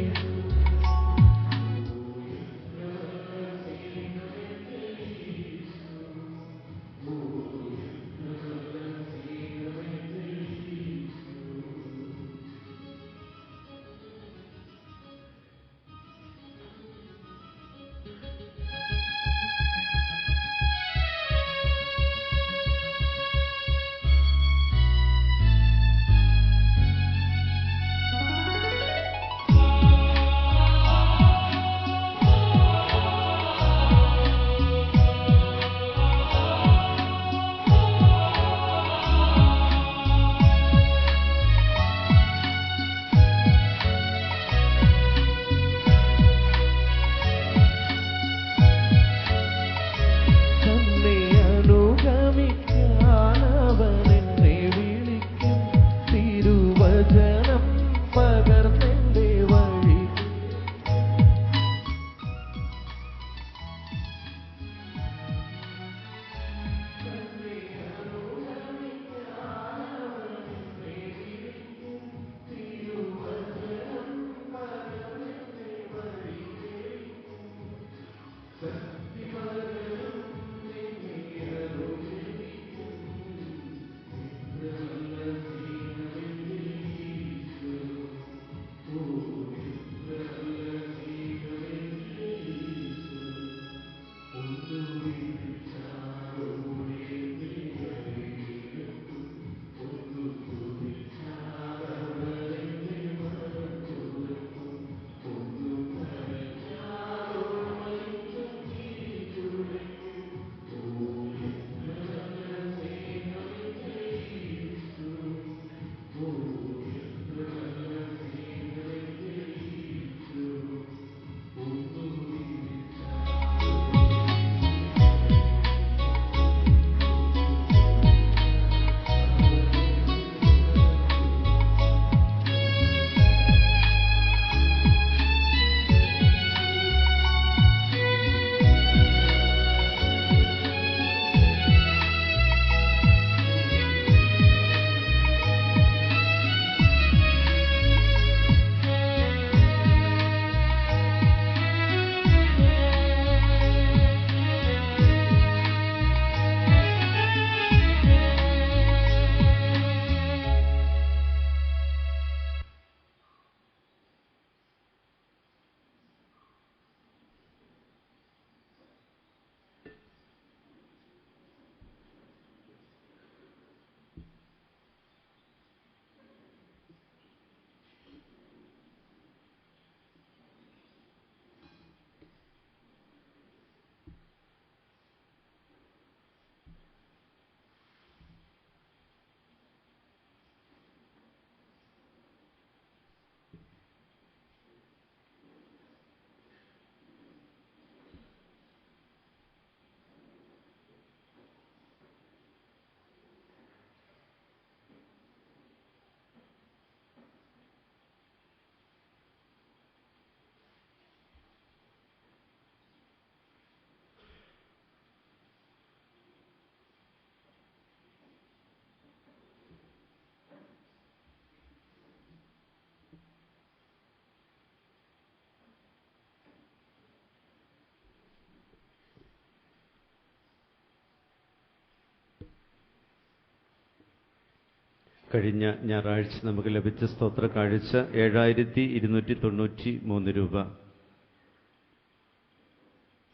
കഴിഞ്ഞ ഞായറാഴ്ച നമുക്ക് ലഭിച്ച സ്തോത്ര കാഴ്ച 7293 രൂപ.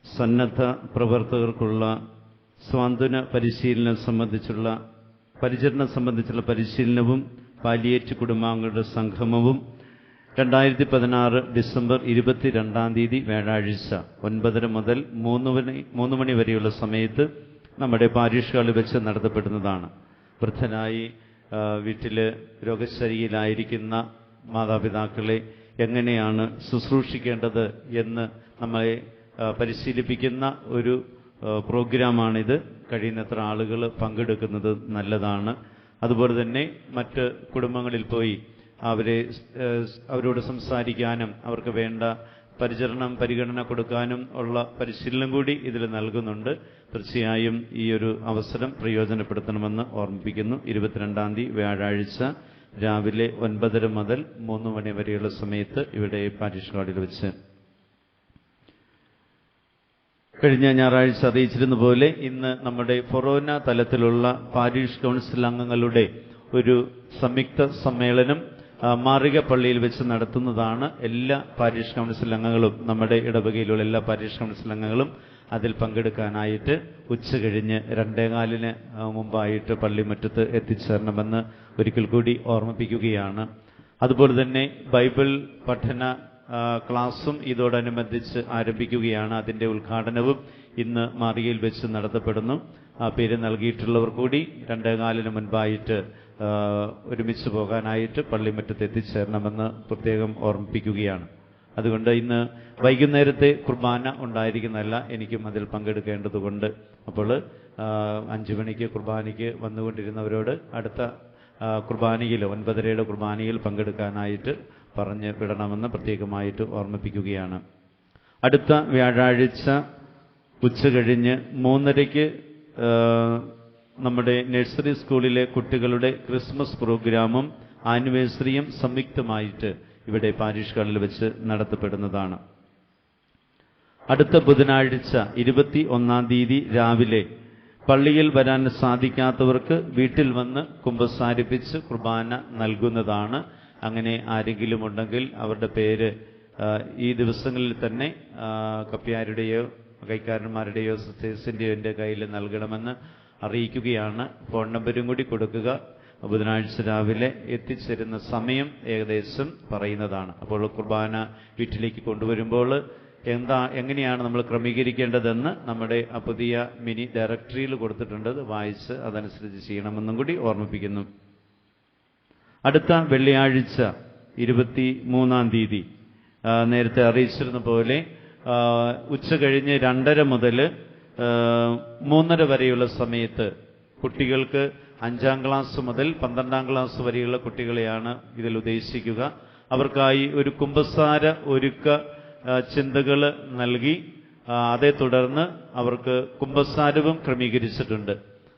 സന്നദ്ധ പ്രവർത്തകർക്കുള്ള സ്വാന്തന പരിശീലനം സംബന്ധിച്ചുള്ള പരിചരണം സംബന്ധിച്ചുള്ള പരിശീലനവും പാലിയേറ്റ് കുടുംബാംഗങ്ങളുടെ സംഗമവും 2016 ഡിസംബർ 22 വ്യാഴാഴ്ച 9:30 മുതൽ 3 മണി വരെയുള്ള സമയത്ത് നമ്മുടെ പാരിഷ് ഹാളിൽ വെച്ച് നടത്തപ്പെടുന്നതാണ്. വൃദ്ധനായി വീട്ടിൽ രോഗശയ്യയിലായിരിക്കുന്ന മാതാപിതാക്കളെ എങ്ങനെയാണ് ശുശ്രൂഷിക്കേണ്ടത് എന്ന് നമ്മളെ പരിശീലിപ്പിക്കുന്ന ഒരു പ്രോഗ്രാമാണിത്. കഴിയുന്നത്ര ആളുകൾ പങ്കെടുക്കുന്നത് നല്ലതാണ്. അതുപോലെ തന്നെ മറ്റ് കുടുംബങ്ങളിൽ പോയി അവരോട് സംസാരിക്കാനും അവർക്ക് വേണ്ട പരിഗണന കൊടുക്കാനും ഉള്ള പരിശീലനം കൂടി ഇതിൽ നൽകുന്നുണ്ട്. തീർച്ചയായും ഈ ഒരു അവസരം പ്രയോജനപ്പെടുത്തണമെന്ന് ഓർമ്മിപ്പിക്കുന്നു. 22 വ്യാഴാഴ്ച രാവിലെ 9:30 മുതൽ 3 മണി വരെയുള്ള സമയത്ത് ഇവിടെ പാരിഷ് ഹാളിൽ വെച്ച്. കഴിഞ്ഞ ഞായറാഴ്ച അറിയിച്ചിരുന്ന പോലെ ഇന്ന് നമ്മുടെ ഫൊറോന തലത്തിലുള്ള പാരിഷ് കൗൺസിൽ അംഗങ്ങളുടെ ഒരു സംയുക്ത സമ്മേളനം മാറിക പള്ളിയിൽ വെച്ച് നടത്തുന്നതാണ്. എല്ലാ പാരിഷ് കൗൺസിൽ അംഗങ്ങളും, നമ്മുടെ ഇടവകയിലുള്ള എല്ലാ പാരിഷ് കൗൺസിൽ അംഗങ്ങളും അതിൽ പങ്കെടുക്കാനായിട്ട് ഉച്ചകഴിഞ്ഞ് 2:15 മുമ്പായിട്ട് പള്ളിമുറ്റത്ത് എത്തിച്ചേരണമെന്ന് ഒരിക്കൽ കൂടി ഓർമ്മിപ്പിക്കുകയാണ്. അതുപോലെ തന്നെ ബൈബിൾ പഠന ക്ലാസും ഇതോടനുബന്ധിച്ച് ആരംഭിക്കുകയാണ്. അതിൻ്റെ ഉദ്ഘാടനവും ഇന്ന് മാറിയയിൽ വെച്ച് നടത്തപ്പെടുന്നു. ആ പേര് നൽകിയിട്ടുള്ളവർ കൂടി 2:15 മുൻപായിട്ട് ഒരുമിച്ച് പോകാനായിട്ട് പള്ളിമുറ്റത്ത് എത്തിച്ചേരണമെന്ന് പ്രത്യേകം ഓർമ്മിപ്പിക്കുകയാണ്. അതുകൊണ്ട് ഇന്ന് വൈകുന്നേരത്തെ കുർബാന ഉണ്ടായിരിക്കുന്നതല്ല, എനിക്കും അതിൽ പങ്കെടുക്കേണ്ടതുകൊണ്ട്. അപ്പോൾ 5 മണിക്ക് കുർബാനയ്ക്ക് വന്നുകൊണ്ടിരുന്നവരോട് അടുത്ത കുർബാനയിൽ 9:30 കുർബാനയിൽ പങ്കെടുക്കാനായിട്ട് പറഞ്ഞ് വിടണമെന്ന് പ്രത്യേകമായിട്ട് ഓർമ്മിപ്പിക്കുകയാണ്. അടുത്ത വ്യാഴാഴ്ച ഉച്ചകഴിഞ്ഞ് 3:30 നമ്മുടെ നഴ്സറി സ്കൂളിലെ കുട്ടികളുടെ ക്രിസ്മസ് പ്രോഗ്രാമും ആനിവേഴ്സറിയും സംയുക്തമായിട്ട് ഇവിടെ പാരിഷ് ഹാളിൽ വെച്ച് നടത്തപ്പെടുന്നതാണ്. അടുത്ത ബുധനാഴ്ച 21 രാവിലെ പള്ളിയിൽ വരാൻ സാധിക്കാത്തവർക്ക് വീട്ടിൽ വന്ന് കുമ്പസാരിപ്പിച്ച് കുർബാന നൽകുന്നതാണ്. അങ്ങനെ ആരെങ്കിലും ഉണ്ടെങ്കിൽ അവരുടെ പേര് ഈ ദിവസങ്ങളിൽ തന്നെ കപ്പ്യാരുടെയോ കൈക്കാരന്മാരുടെയോ സിസ്റ്റേഴ്സിൻ്റെയോ എൻ്റെ കയ്യിൽ നൽകണമെന്ന് അറിയിക്കുകയാണ്. ഫോൺ നമ്പരും കൂടി കൊടുക്കുക. ബുധനാഴ്ച രാവിലെ എത്തിച്ചേരുന്ന സമയം ഏകദേശം പറയുന്നതാണ്. അപ്പോൾ കുർബാന വീട്ടിലേക്ക് കൊണ്ടുവരുമ്പോൾ എങ്ങനെയാണ് നമ്മൾ ക്രമീകരിക്കേണ്ടതെന്ന് നമ്മുടെ പുതിയ മിനി ഡയറക്ടറിയിൽ കൊടുത്തിട്ടുണ്ട്. അത് വായിച്ച് അതനുസരിച്ച് ചെയ്യണമെന്നും കൂടി ഓർമ്മിപ്പിക്കുന്നു. അടുത്ത വെള്ളിയാഴ്ച 23 നേരത്തെ അറിയിച്ചിരുന്ന പോലെ ഉച്ചകഴിഞ്ഞ് 2:30 മുതൽ 3:30 വരെയുള്ള സമയത്ത് കുട്ടികൾക്ക് 5ാം ക്ലാസ് മുതൽ 12ാം ക്ലാസ് വരെയുള്ള കുട്ടികളെയാണ് ഇതിൽ ഉദ്ദേശിക്കുക. അവർക്കായി ഒരു കുമ്പസാര ഒരുക്ക ചിന്തകൾ നൽകി അതേ തുടർന്ന് അവർക്ക് കുമ്പസാരവും ക്രമീകരിച്ചിട്ടുണ്ട്.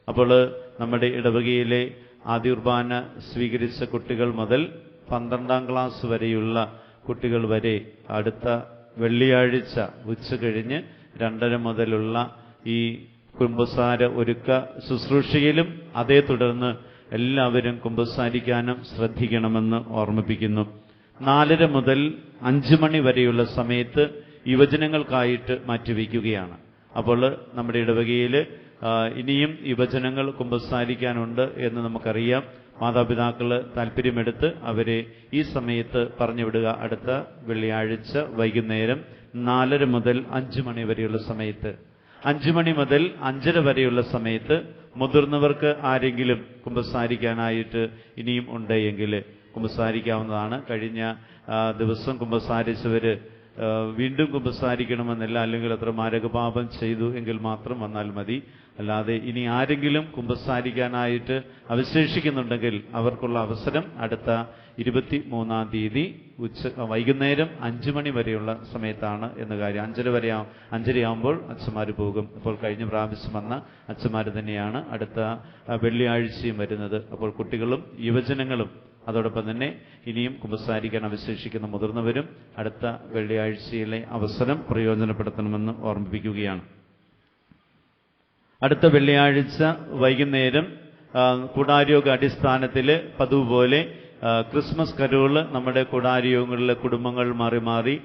അപ്പോൾ നമ്മുടെ ഇടവകയിലെ ആദ്യ കുർബാന സ്വീകരിച്ച കുട്ടികൾ മുതൽ 12ാം ക്ലാസ് വരെയുള്ള കുട്ടികൾ വരെ അടുത്ത വെള്ളിയാഴ്ച ഉച്ചകഴിഞ്ഞ് 2:30 മുതലുള്ള ഈ കുമ്പസാര ഒരുക്ക ശുശ്രൂഷയിലും അതേ തുടർന്ന് എല്ലാവരും കുമ്പസാരിക്കാനും ശ്രദ്ധിക്കണമെന്ന് ഓർമ്മിപ്പിക്കുന്നു. 4:30 മുതൽ 5 മണി വരെയുള്ള സമയത്ത് യുവജനങ്ങൾക്കായിട്ട് മാറ്റിവെക്കുകയാണ്. അപ്പോൾ നമ്മുടെ ഇടവകയിൽ ഇനിയും യുവജനങ്ങൾ കുമ്പസാരിക്കാനുണ്ട് എന്ന് നമുക്കറിയാം. മാതാപിതാക്കൾ താല്പര്യമെടുത്ത് അവരെ ഈ സമയത്ത് പറഞ്ഞുവിടുക. അടുത്ത വെള്ളിയാഴ്ച വൈകുന്നേരം 4:30 മുതൽ 5 മണി വരെയുള്ള സമയത്ത്, 5 മണി മുതൽ 5:30 വരെയുള്ള സമയത്ത് മുതിർന്നവർക്ക് ആരെങ്കിലും കുമ്പസാരിക്കാനായിട്ട് ഇനിയും ഉണ്ടെങ്കിൽ കുമ്പസാരിക്കാവുന്നതാണ്. കഴിഞ്ഞ ദിവസം കുമ്പസാരിച്ചവർ വീണ്ടും കുമ്പസാരിക്കണമെന്നില്ല, അല്ലെങ്കിൽ അത്ര മാരകപാപം ചെയ്തു എങ്കിൽ മാത്രം വന്നാൽ മതി. അല്ലാതെ ഇനി ആരെങ്കിലും കുമ്പസാരിക്കാനായിട്ട് അവശേഷിക്കുന്നുണ്ടെങ്കിൽ അവർക്കുള്ള അവസരം അടുത്ത 23 വൈകുന്നേരം 5 മണി വരെയുള്ള സമയത്താണ് എന്ന കാര്യം. 5:30 ആകുമ്പോൾ അച്ഛന്മാർ പോകും. അപ്പോൾ കഴിഞ്ഞ പ്രാവശ്യം വന്ന അച്ഛന്മാർ തന്നെയാണ് അടുത്ത വെള്ളിയാഴ്ചയും വരുന്നത്. അപ്പോൾ കുട്ടികളും യുവജനങ്ങളും അതോടൊപ്പം തന്നെ ഇനിയും കുമ്പസാരിക്കാൻ അവശേഷിക്കുന്ന മുതിർന്നവരും അടുത്ത വെള്ളിയാഴ്ചയിലെ അവസരം പ്രയോജനപ്പെടുത്തണമെന്ന് ഓർമ്മിപ്പിക്കുകയാണ്. അടുത്ത വെള്ളിയാഴ്ച വൈകുന്നേരം കൂടാരയോഗ അടിസ്ഥാനത്തിൽ പതിവ് പോലെ ക്രിസ്മസ് കരോള് നമ്മുടെ കൂടാരയോഗങ്ങളിലെ കുടുംബങ്ങൾ മാറി മാറി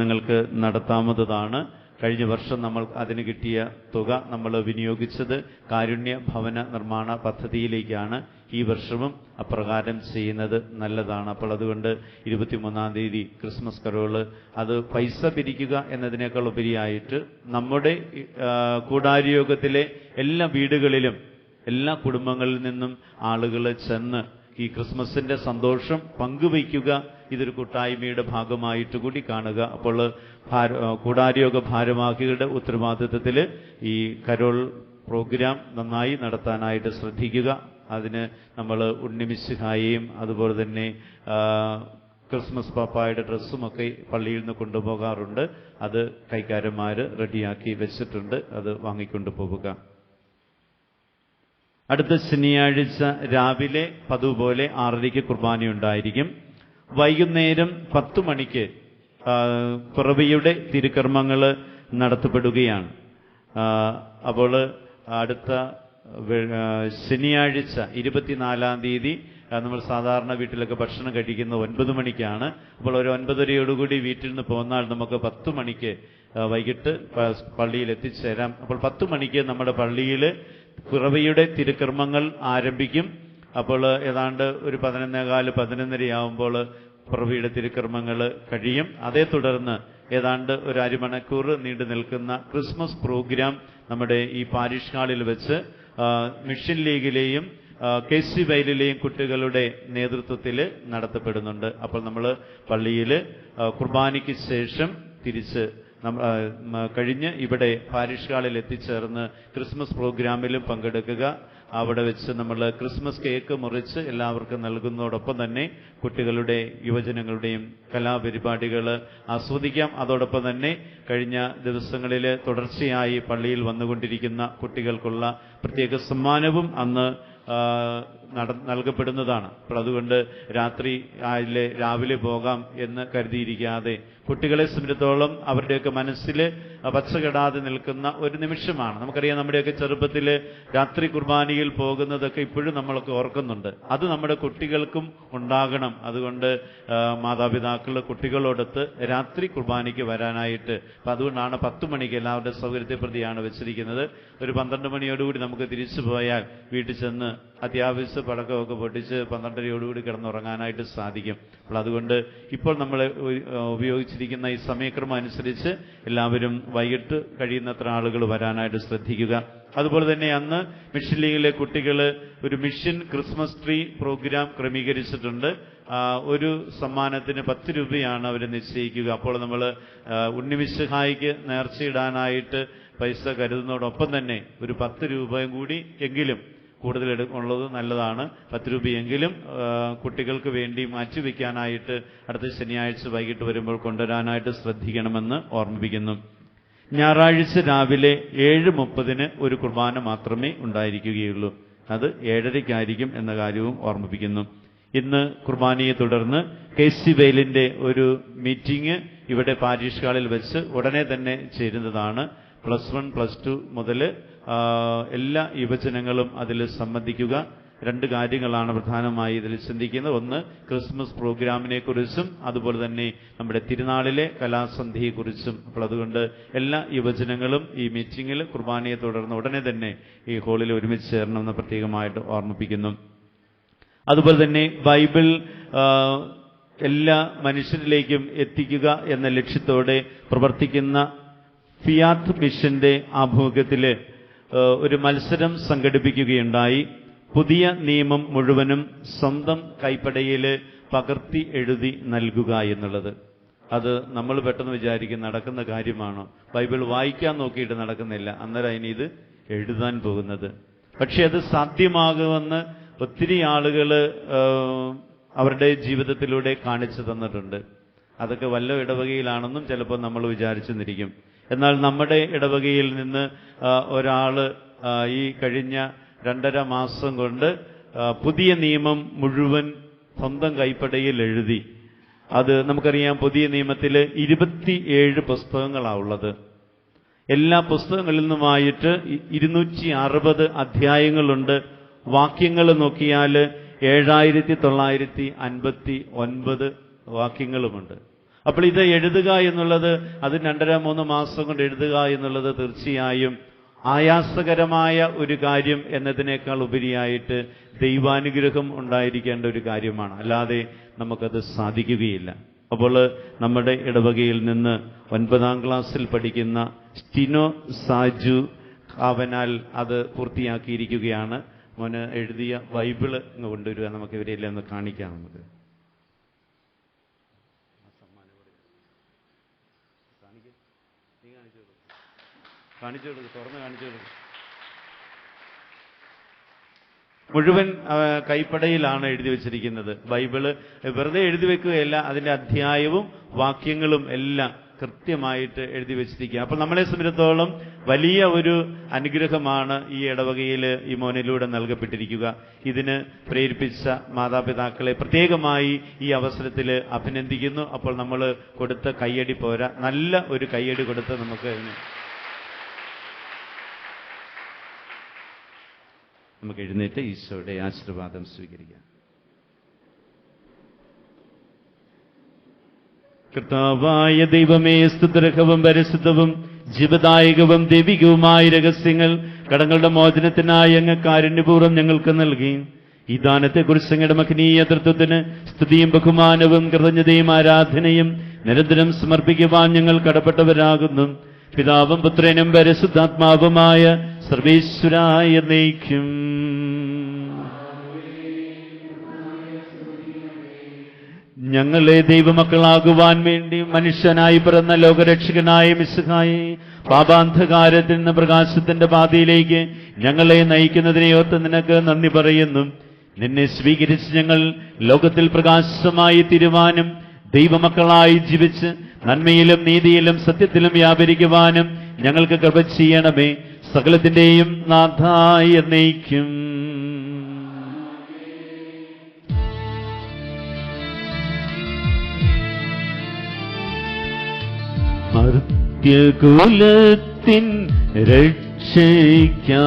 നിങ്ങൾക്ക് നടത്താവുന്നതാണ്. കഴിഞ്ഞ വർഷം നമ്മൾ അതിന് കിട്ടിയ തുക നമ്മൾ വിനിയോഗിച്ചത് കാരുണ്യ ഭവന നിർമ്മാണ പദ്ധതിയിലേക്കാണ്. ഈ വർഷവും അപ്രകാരം ചെയ്യുന്നത് നല്ലതാണ്. അപ്പോൾ അതുകൊണ്ട് 23-ാം തീയതി ക്രിസ്മസ് കരോള് അത് പൈസ പിരിക്കുക എന്നതിനേക്കാൾ ഉപരിയായിട്ട് നമ്മുടെ കൂടാരയോഗത്തിലെ എല്ലാ വീടുകളിലും എല്ലാ കുടുംബങ്ങളിൽ നിന്നും ആളുകൾ ചെന്ന് ഈ ക്രിസ്മസിന്റെ സന്തോഷം പങ്കുവയ്ക്കുക, ഇതൊരു കൂട്ടായ്മയുടെ ഭാഗമായിട്ട് കൂടി കാണുക. അപ്പോൾ കൂടാരയോഗ ഭാരവാഹികളുടെ ഉത്തരവാദിത്വത്തിൽ ഈ കരോൾ പ്രോഗ്രാം നന്നായി നടത്താനായിട്ട് ശ്രദ്ധിക്കുക. അതിന് നമ്മൾ ഉണ്ണിമിശിഹായെയും അതുപോലെ തന്നെ ക്രിസ്മസ് പാപ്പായുടെ ഡ്രസ്സുമൊക്കെ പള്ളിയിൽ നിന്ന് കൊണ്ടുപോകാറുണ്ട്. അത് കൈക്കാരന്മാർ റെഡിയാക്കി വെച്ചിട്ടുണ്ട്. അത് വാങ്ങിക്കൊണ്ടു പോവുക. അടുത്ത ശനിയാഴ്ച രാവിലെ പതുപോലെ 6:30 കുർബാനയുണ്ടായിരിക്കും. വൈകുന്നേരം 10 മണിക്ക് പിറവിയുടെ തിരുക്കർമ്മങ്ങൾ നടത്തപ്പെടുകയാണ്. അപ്പോൾ അടുത്ത ശനിയാഴ്ച 24-ാം തീയതി നമ്മൾ സാധാരണ വീട്ടിലൊക്കെ ഭക്ഷണം കഴിക്കുന്നത് 9 മണിക്കാണ്. അപ്പോൾ ഒരു 9:30യോടുകൂടി വീട്ടിൽ നിന്ന് പോന്നാൽ നമുക്ക് 10 മണിക്ക് വൈകിട്ട് പള്ളിയിൽ എത്തിച്ചേരാം. അപ്പോൾ 10 മണിക്ക് നമ്മുടെ പള്ളിയിൽ പിറവിയുടെ തിരുക്കർമ്മങ്ങൾ ആരംഭിക്കും. അപ്പോൾ ഏതാണ്ട് ഒരു 11:15-11:30 ആവുമ്പോൾ പിറവിയുടെ തിരുക്കർമ്മങ്ങൾ കഴിയും. അതേ തുടർന്ന് ഏതാണ്ട് ഒരു അരമണിക്കൂർ നീണ്ടു നിൽക്കുന്ന ക്രിസ്മസ് പ്രോഗ്രാം നമ്മുടെ ഈ പാരിഷ് ഹാളിൽ വെച്ച് മിഷൻ ലീഗിലെയും KC വയലിലെയും കുട്ടികളുടെ നേതൃത്വത്തിൽ നടത്തപ്പെടുന്നുണ്ട്. അപ്പോൾ നമ്മൾ പള്ളിയിൽ കുർബാനയ്ക്ക് ശേഷം തിരിച്ച് കഴിഞ്ഞ് ഇവിടെ പാരിഷ് ഹാളിൽ എത്തിച്ചേർന്ന് ക്രിസ്മസ് പ്രോഗ്രാമിലും പങ്കെടുക്കുക. അവിടെ വെച്ച് നമ്മൾ ക്രിസ്മസ് കേക്ക് മുറിച്ച് എല്ലാവർക്കും നൽകുന്നതോടൊപ്പം തന്നെ കുട്ടികളുടെ യുവജനങ്ങളുടെയും കലാപരിപാടികൾ ആസ്വദിക്കാം. അതോടൊപ്പം തന്നെ കഴിഞ്ഞ ദിവസങ്ങളിൽ തുടർച്ചയായി പള്ളിയിൽ വന്നുകൊണ്ടിരിക്കുന്ന കുട്ടികൾക്കുള്ള പ്രത്യേക സമ്മാനവും അന്ന് നൽകപ്പെടുന്നതാണ്. അപ്പോൾ അതുകൊണ്ട് രാവിലെ പോകാം എന്ന് കരുതിയിരിക്കാതെ കുട്ടികളെ സംബന്ധിച്ചിടത്തോളം അവരുടെയൊക്കെ മനസ്സിൽ പച്ചകെടാതെ നിൽക്കുന്ന ഒരു നിമിഷമാണ്. നമുക്കറിയാം, നമ്മുടെയൊക്കെ ചെറുപ്പത്തിൽ രാത്രി കുർബാനയിൽ പോകുന്നതൊക്കെ ഇപ്പോഴും നമ്മളൊക്കെ ഓർക്കുന്നുണ്ട്. അത് നമ്മുടെ കുട്ടികൾക്കും ഉണ്ടാകണം. അതുകൊണ്ട് മാതാപിതാക്കൾ കുട്ടികളോടൊത്ത് രാത്രി കുർബാനയ്ക്ക് വരാനായിട്ട്, അപ്പം അതുകൊണ്ടാണ് 10 മണിക്ക് എല്ലാവരുടെ സൗകര്യത്തെ പ്രതിയാണ് വെച്ചിരിക്കുന്നത്. ഒരു 12 മണിയോടുകൂടി നമുക്ക് തിരിച്ചു പോയാൽ വീട്ടിൽ ചെന്ന് അത്യാവശ്യ പടക്കമൊക്കെ പൊട്ടിച്ച് 12:30യോടുകൂടി കിടന്നുറങ്ങാനായിട്ട് സാധിക്കും. അപ്പോൾ അതുകൊണ്ട് ഇപ്പോൾ നമ്മൾ ഉപയോഗിച്ചിരിക്കുന്ന ഈ സമയക്രമം അനുസരിച്ച് എല്ലാവരും വൈകിട്ട് കഴിയുന്നത്ര ആളുകൾ വരാനായിട്ട് ശ്രദ്ധിക്കുക. അതുപോലെ തന്നെ അന്ന് മിഷൻ ലീഗിലെ കുട്ടികൾ ഒരു മിഷൻ ക്രിസ്മസ് ട്രീ പ്രോഗ്രാം ക്രമീകരിച്ചിട്ടുണ്ട്. ഒരു സമ്മാനത്തിന് 10 രൂപയാണ് അവർ നിശ്ചയിക്കുക. അപ്പോൾ നമ്മൾ ഉണ്ണിമിശിഹായ്ക്ക് നേർച്ചയിടാനായിട്ട് പൈസ കരുതുന്നതോടൊപ്പം തന്നെ ഒരു 10 രൂപയും കൂടി എങ്കിലും കൂടുതൽ ഉള്ളത് നല്ലതാണ്. 10 രൂപയെങ്കിലും കുട്ടികൾക്ക് വേണ്ടി മാറ്റിവെക്കാനായിട്ട് അടുത്ത ശനിയാഴ്ച വൈകിട്ട് വരുമ്പോൾ കൊണ്ടുവരാനായിട്ട് ശ്രദ്ധിക്കണമെന്ന് ഓർമ്മിപ്പിക്കുന്നു. ഞായറാഴ്ച രാവിലെ 7:30 ഒരു കുർബാന മാത്രമേ ഉണ്ടായിരിക്കുകയുള്ളൂ. അത് 7:30 എന്ന കാര്യവും ഓർമ്മിപ്പിക്കുന്നു. ഇന്ന് കുർബാനയെ തുടർന്ന് KC വയലിന്റെ ഒരു മീറ്റിംഗ് ഇവിടെ പാരിഷ് ഹാളിൽ വെച്ച് ഉടനെ തന്നെ ചേരുന്നതാണ്. +1, +2 മുതൽ എല്ലാ യുവജനങ്ങളും അതിൽ സംബന്ധിക്കുക. 2 കാര്യങ്ങളാണ് പ്രധാനമായി ഇതിൽ ചിന്തിക്കുന്നത്. ഒന്ന്, ക്രിസ്മസ് പ്രോഗ്രാമിനെ കുറിച്ചും അതുപോലെ തന്നെ നമ്മുടെ തിരുനാളിലെ കലാസന്ധ്യയെക്കുറിച്ചും. അപ്പോൾ അതുകൊണ്ട് എല്ലാ യുവജനങ്ങളും ഈ മീറ്റിംഗിൽ കുർബാനയെ തുടർന്ന് ഉടനെ തന്നെ ഈ ഹാളിൽ ഒരുമിച്ച് ചേരണമെന്ന് പ്രത്യേകമായിട്ട് ഓർമ്മിപ്പിക്കുന്നു. അതുപോലെ തന്നെ ബൈബിൾ എല്ലാ മനുഷ്യരിലേക്കും എത്തിക്കുക എന്ന ലക്ഷ്യത്തോടെ പ്രവർത്തിക്കുന്ന ഫിയാത്ത് മിഷന്റെ ആഭിമുഖ്യത്തിൽ ഒരു മത്സരം സംഘടിപ്പിക്കുകയുണ്ടായി. പുതിയ നിയമം മുഴുവനും സ്വന്തം കൈപ്പടയിൽ പകർത്തി എഴുതി നൽകുക എന്നുള്ളത്. അത് നമ്മൾ പെട്ടെന്ന് വിചാരിക്കും നടക്കുന്ന കാര്യമാണോ? ബൈബിൾ വായിക്കാൻ നോക്കിയിട്ട് നടക്കുന്നില്ല, അന്നേരം ഇനി ഇത് എഴുതാൻ പോകുന്നത്. പക്ഷെ അത് സാധ്യമാകുമെന്ന് ഒത്തിരി ആളുകൾ അവരുടെ ജീവിതത്തിലൂടെ കാണിച്ചു തന്നിട്ടുണ്ട്. അതൊക്കെ വല്ല ഇടവകയിലാണെന്നും ചിലപ്പോൾ നമ്മൾ വിചാരിച്ചെന്നിരിക്കും. എന്നാൽ നമ്മുടെ ഇടവകയിൽ നിന്ന് ഒരാൾ ഈ കഴിഞ്ഞ 2.5 മാസം കൊണ്ട് പുതിയ നിയമം മുഴുവൻ സ്വന്തം കൈപ്പടയിൽ എഴുതി. അത് നമുക്കറിയാം, പുതിയ നിയമത്തിൽ 27 പുസ്തകങ്ങളാണുള്ളത്. എല്ലാ പുസ്തകങ്ങളിൽ നിന്നുമായിട്ട് 260 അധ്യായങ്ങളുണ്ട്. വാക്യങ്ങൾ നോക്കിയാൽ 7959 വാക്യങ്ങളുമുണ്ട്. അപ്പോൾ ഇത് എഴുതുക എന്നുള്ളത്, അത് 2.5-3 മാസം കൊണ്ട് എഴുതുക എന്നുള്ളത് തീർച്ചയായും ആയാസകരമായ ഒരു കാര്യം എന്നതിനേക്കാൾ ഉപരിയായിട്ട് ദൈവാനുഗ്രഹം ഉണ്ടായിരിക്കേണ്ട ഒരു കാര്യമാണ്. അല്ലാതെ നമുക്കത് സാധിക്കുകയില്ല. അപ്പോൾ നമ്മുടെ ഇടവകയിൽ നിന്ന് 9ാം ക്ലാസ്സിൽ പഠിക്കുന്ന സ്റ്റിനോ സാജു അവനാൽ അത് പൂർത്തിയാക്കിയിരിക്കുകയാണ്. മോന് എഴുതിയ ബൈബിള് ഇങ്ങ് കൊണ്ടുവരിക, നമുക്ക് ഇവരെല്ലാം ഒന്ന് കാണിക്കാം. നമുക്ക് കാണിച്ചു കൊടുക്കും, തുറന്ന് കാണിച്ചു കൊടുക്കും. മുഴുവൻ കൈപ്പടയിലാണ് എഴുതി വെച്ചിരിക്കുന്നത്. ബൈബിള് വെറുതെ എഴുതി വെക്കുകയല്ല, അതിൻ്റെ അധ്യായവും വാക്യങ്ങളും എല്ലാം കൃത്യമായിട്ട് എഴുതി വെച്ചിരിക്കുക. അപ്പോൾ നമ്മളെ സംബന്ധിച്ചിടത്തോളം വലിയ ഒരു അനുഗ്രഹമാണ് ഈ ഇടവകയിൽ ഈ മോനിലൂടെ നൽകപ്പെട്ടിരിക്കുക. ഇതിന് പ്രേരിപ്പിച്ച മാതാപിതാക്കളെ പ്രത്യേകമായി ഈ അവസരത്തിൽ അഭിനന്ദിക്കുന്നു. അപ്പോൾ നമ്മൾ കൊടുത്ത കയ്യടി പോരാ, നല്ല ഒരു കയ്യടി കൊടുത്ത് നമുക്ക് എഴുന്നേറ്റ് ഈശോയുടെ ആശീർവാദം സ്വീകരിക്കാം. കർത്താവായ ദൈവമേ, സ്തുത്യർഹവും പരിശുദ്ധവും ജീവദായകവും ദൈവികവുമായ രഹസ്യങ്ങൾ കടങ്ങളുടെ മോചനത്തിനായി അങ്ങ് കാരുണ്യപൂർവ്വം ഞങ്ങൾക്ക് നൽകി. ഈ ദാനത്തെക്കുറിച്ച് അങ്ങയുടെ മഹനീയ തൃത്വത്തിന് സ്തുതിയും ബഹുമാനവും കൃതജ്ഞതയും ആരാധനയും നിരന്തരം സമർപ്പിക്കുവാൻ ഞങ്ങൾ കടപ്പെട്ടവരാകുന്നു. പിതാവും പുത്രനും പരിശുദ്ധാത്മാവുമായ സർവേശ്വരായ എന്നേക്കും. ഞങ്ങളെ ദൈവമക്കളാകുവാൻ വേണ്ടി മനുഷ്യനായി പിറന്ന ലോകരക്ഷകനായ മിശിഹായെ പാപാന്ധകാരത്തിൽ നിന്ന് പ്രകാശത്തിന്റെ പാതയിലേക്ക് ഞങ്ങളെ നയിക്കുന്നതിനെ ഓർത്ത് നിനക്ക് നന്ദി പറയുന്നു. നിന്നെ സ്വീകരിച്ച് ഞങ്ങൾ ലോകത്തിൽ പ്രകാശമായി തീരുവാനും ദൈവമക്കളായി ജീവിച്ച് നന്മയിലും നീതിയിലും സത്യത്തിലും വ്യാപരിക്കുവാനും ഞങ്ങൾക്ക് കൃപ ചെയ്യണമേ. സകലത്തിന്റെയും നാഥായി എന്നേക്കും. മർത്യകുലത്തിൻ രക്ഷയ്ക്കായി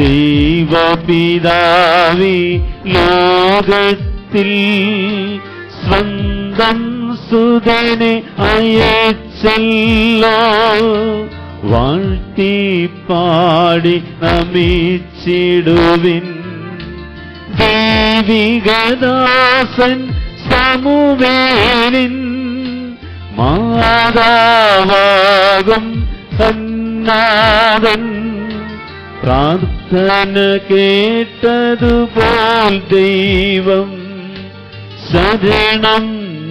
ദൈവപിതാവേ ലോകത്തിൽ സ്വന്തം സുതനെ അയച്ചല്ലോ. വാഴ്ത്തിപ്പാടി നമിച്ചിടുവിൻ. ദൈവികദാസൻ സമൂവേലിൻ മാതാവാകും സന്നാഥൻ പ്രാർത്ഥന കേട്ടതുപോൽ ദൈവം ശരണം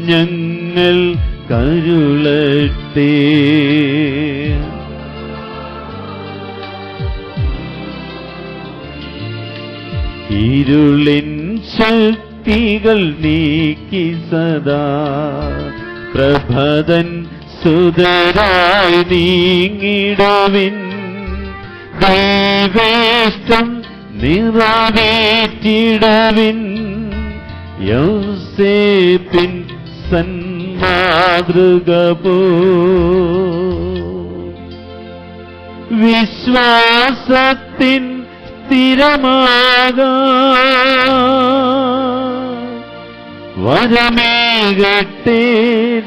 ഞങ്ങൾ കരുളട്ടെ. ഇരുളിൻ ശക്തികൾ നീക്കി സദാ പ്രഭതൻ സുതരായി നീങ്ങിടുവിൻ. ദൈവേഷ്ടം നിറവേറ്റിടുവിൻ. യോസേപ്പിൻ സന്മാതൃക പോ വിശ്വാസത്തിൻ സ്ഥിരമാകാ വരമേകട്ടെ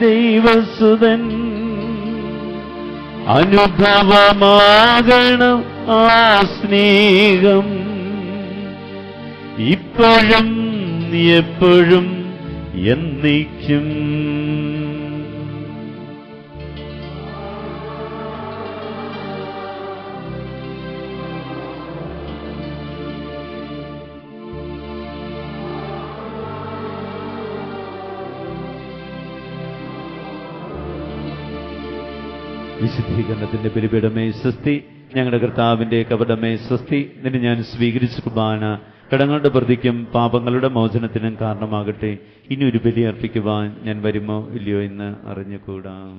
ദൈവസുതൻ. അനുഭവമാകണം ആ സ്നേഹം ഇപ്പോഴും എപ്പോഴും എന്നേക്കും. വിശുദ്ധീകരണത്തിന്റെ ബലിപീഠമേ സ്വസ്തി. ഞങ്ങളുടെ കർത്താവിന്റെ കപടമേ സ്വസ്തി. നിന്നെ ഞാൻ സ്വീകരിച്ച കുർബാന കടങ്ങളുടെ പ്രതിക്കും പാപങ്ങളുടെ മോചനത്തിനും കാരണമാകട്ടെ. ഇനി ഒരു ബലി അർപ്പിക്കുവാൻ ഞാൻ വരുമോ ഇല്ലയോ എന്ന് അറിഞ്ഞുകൂടാം.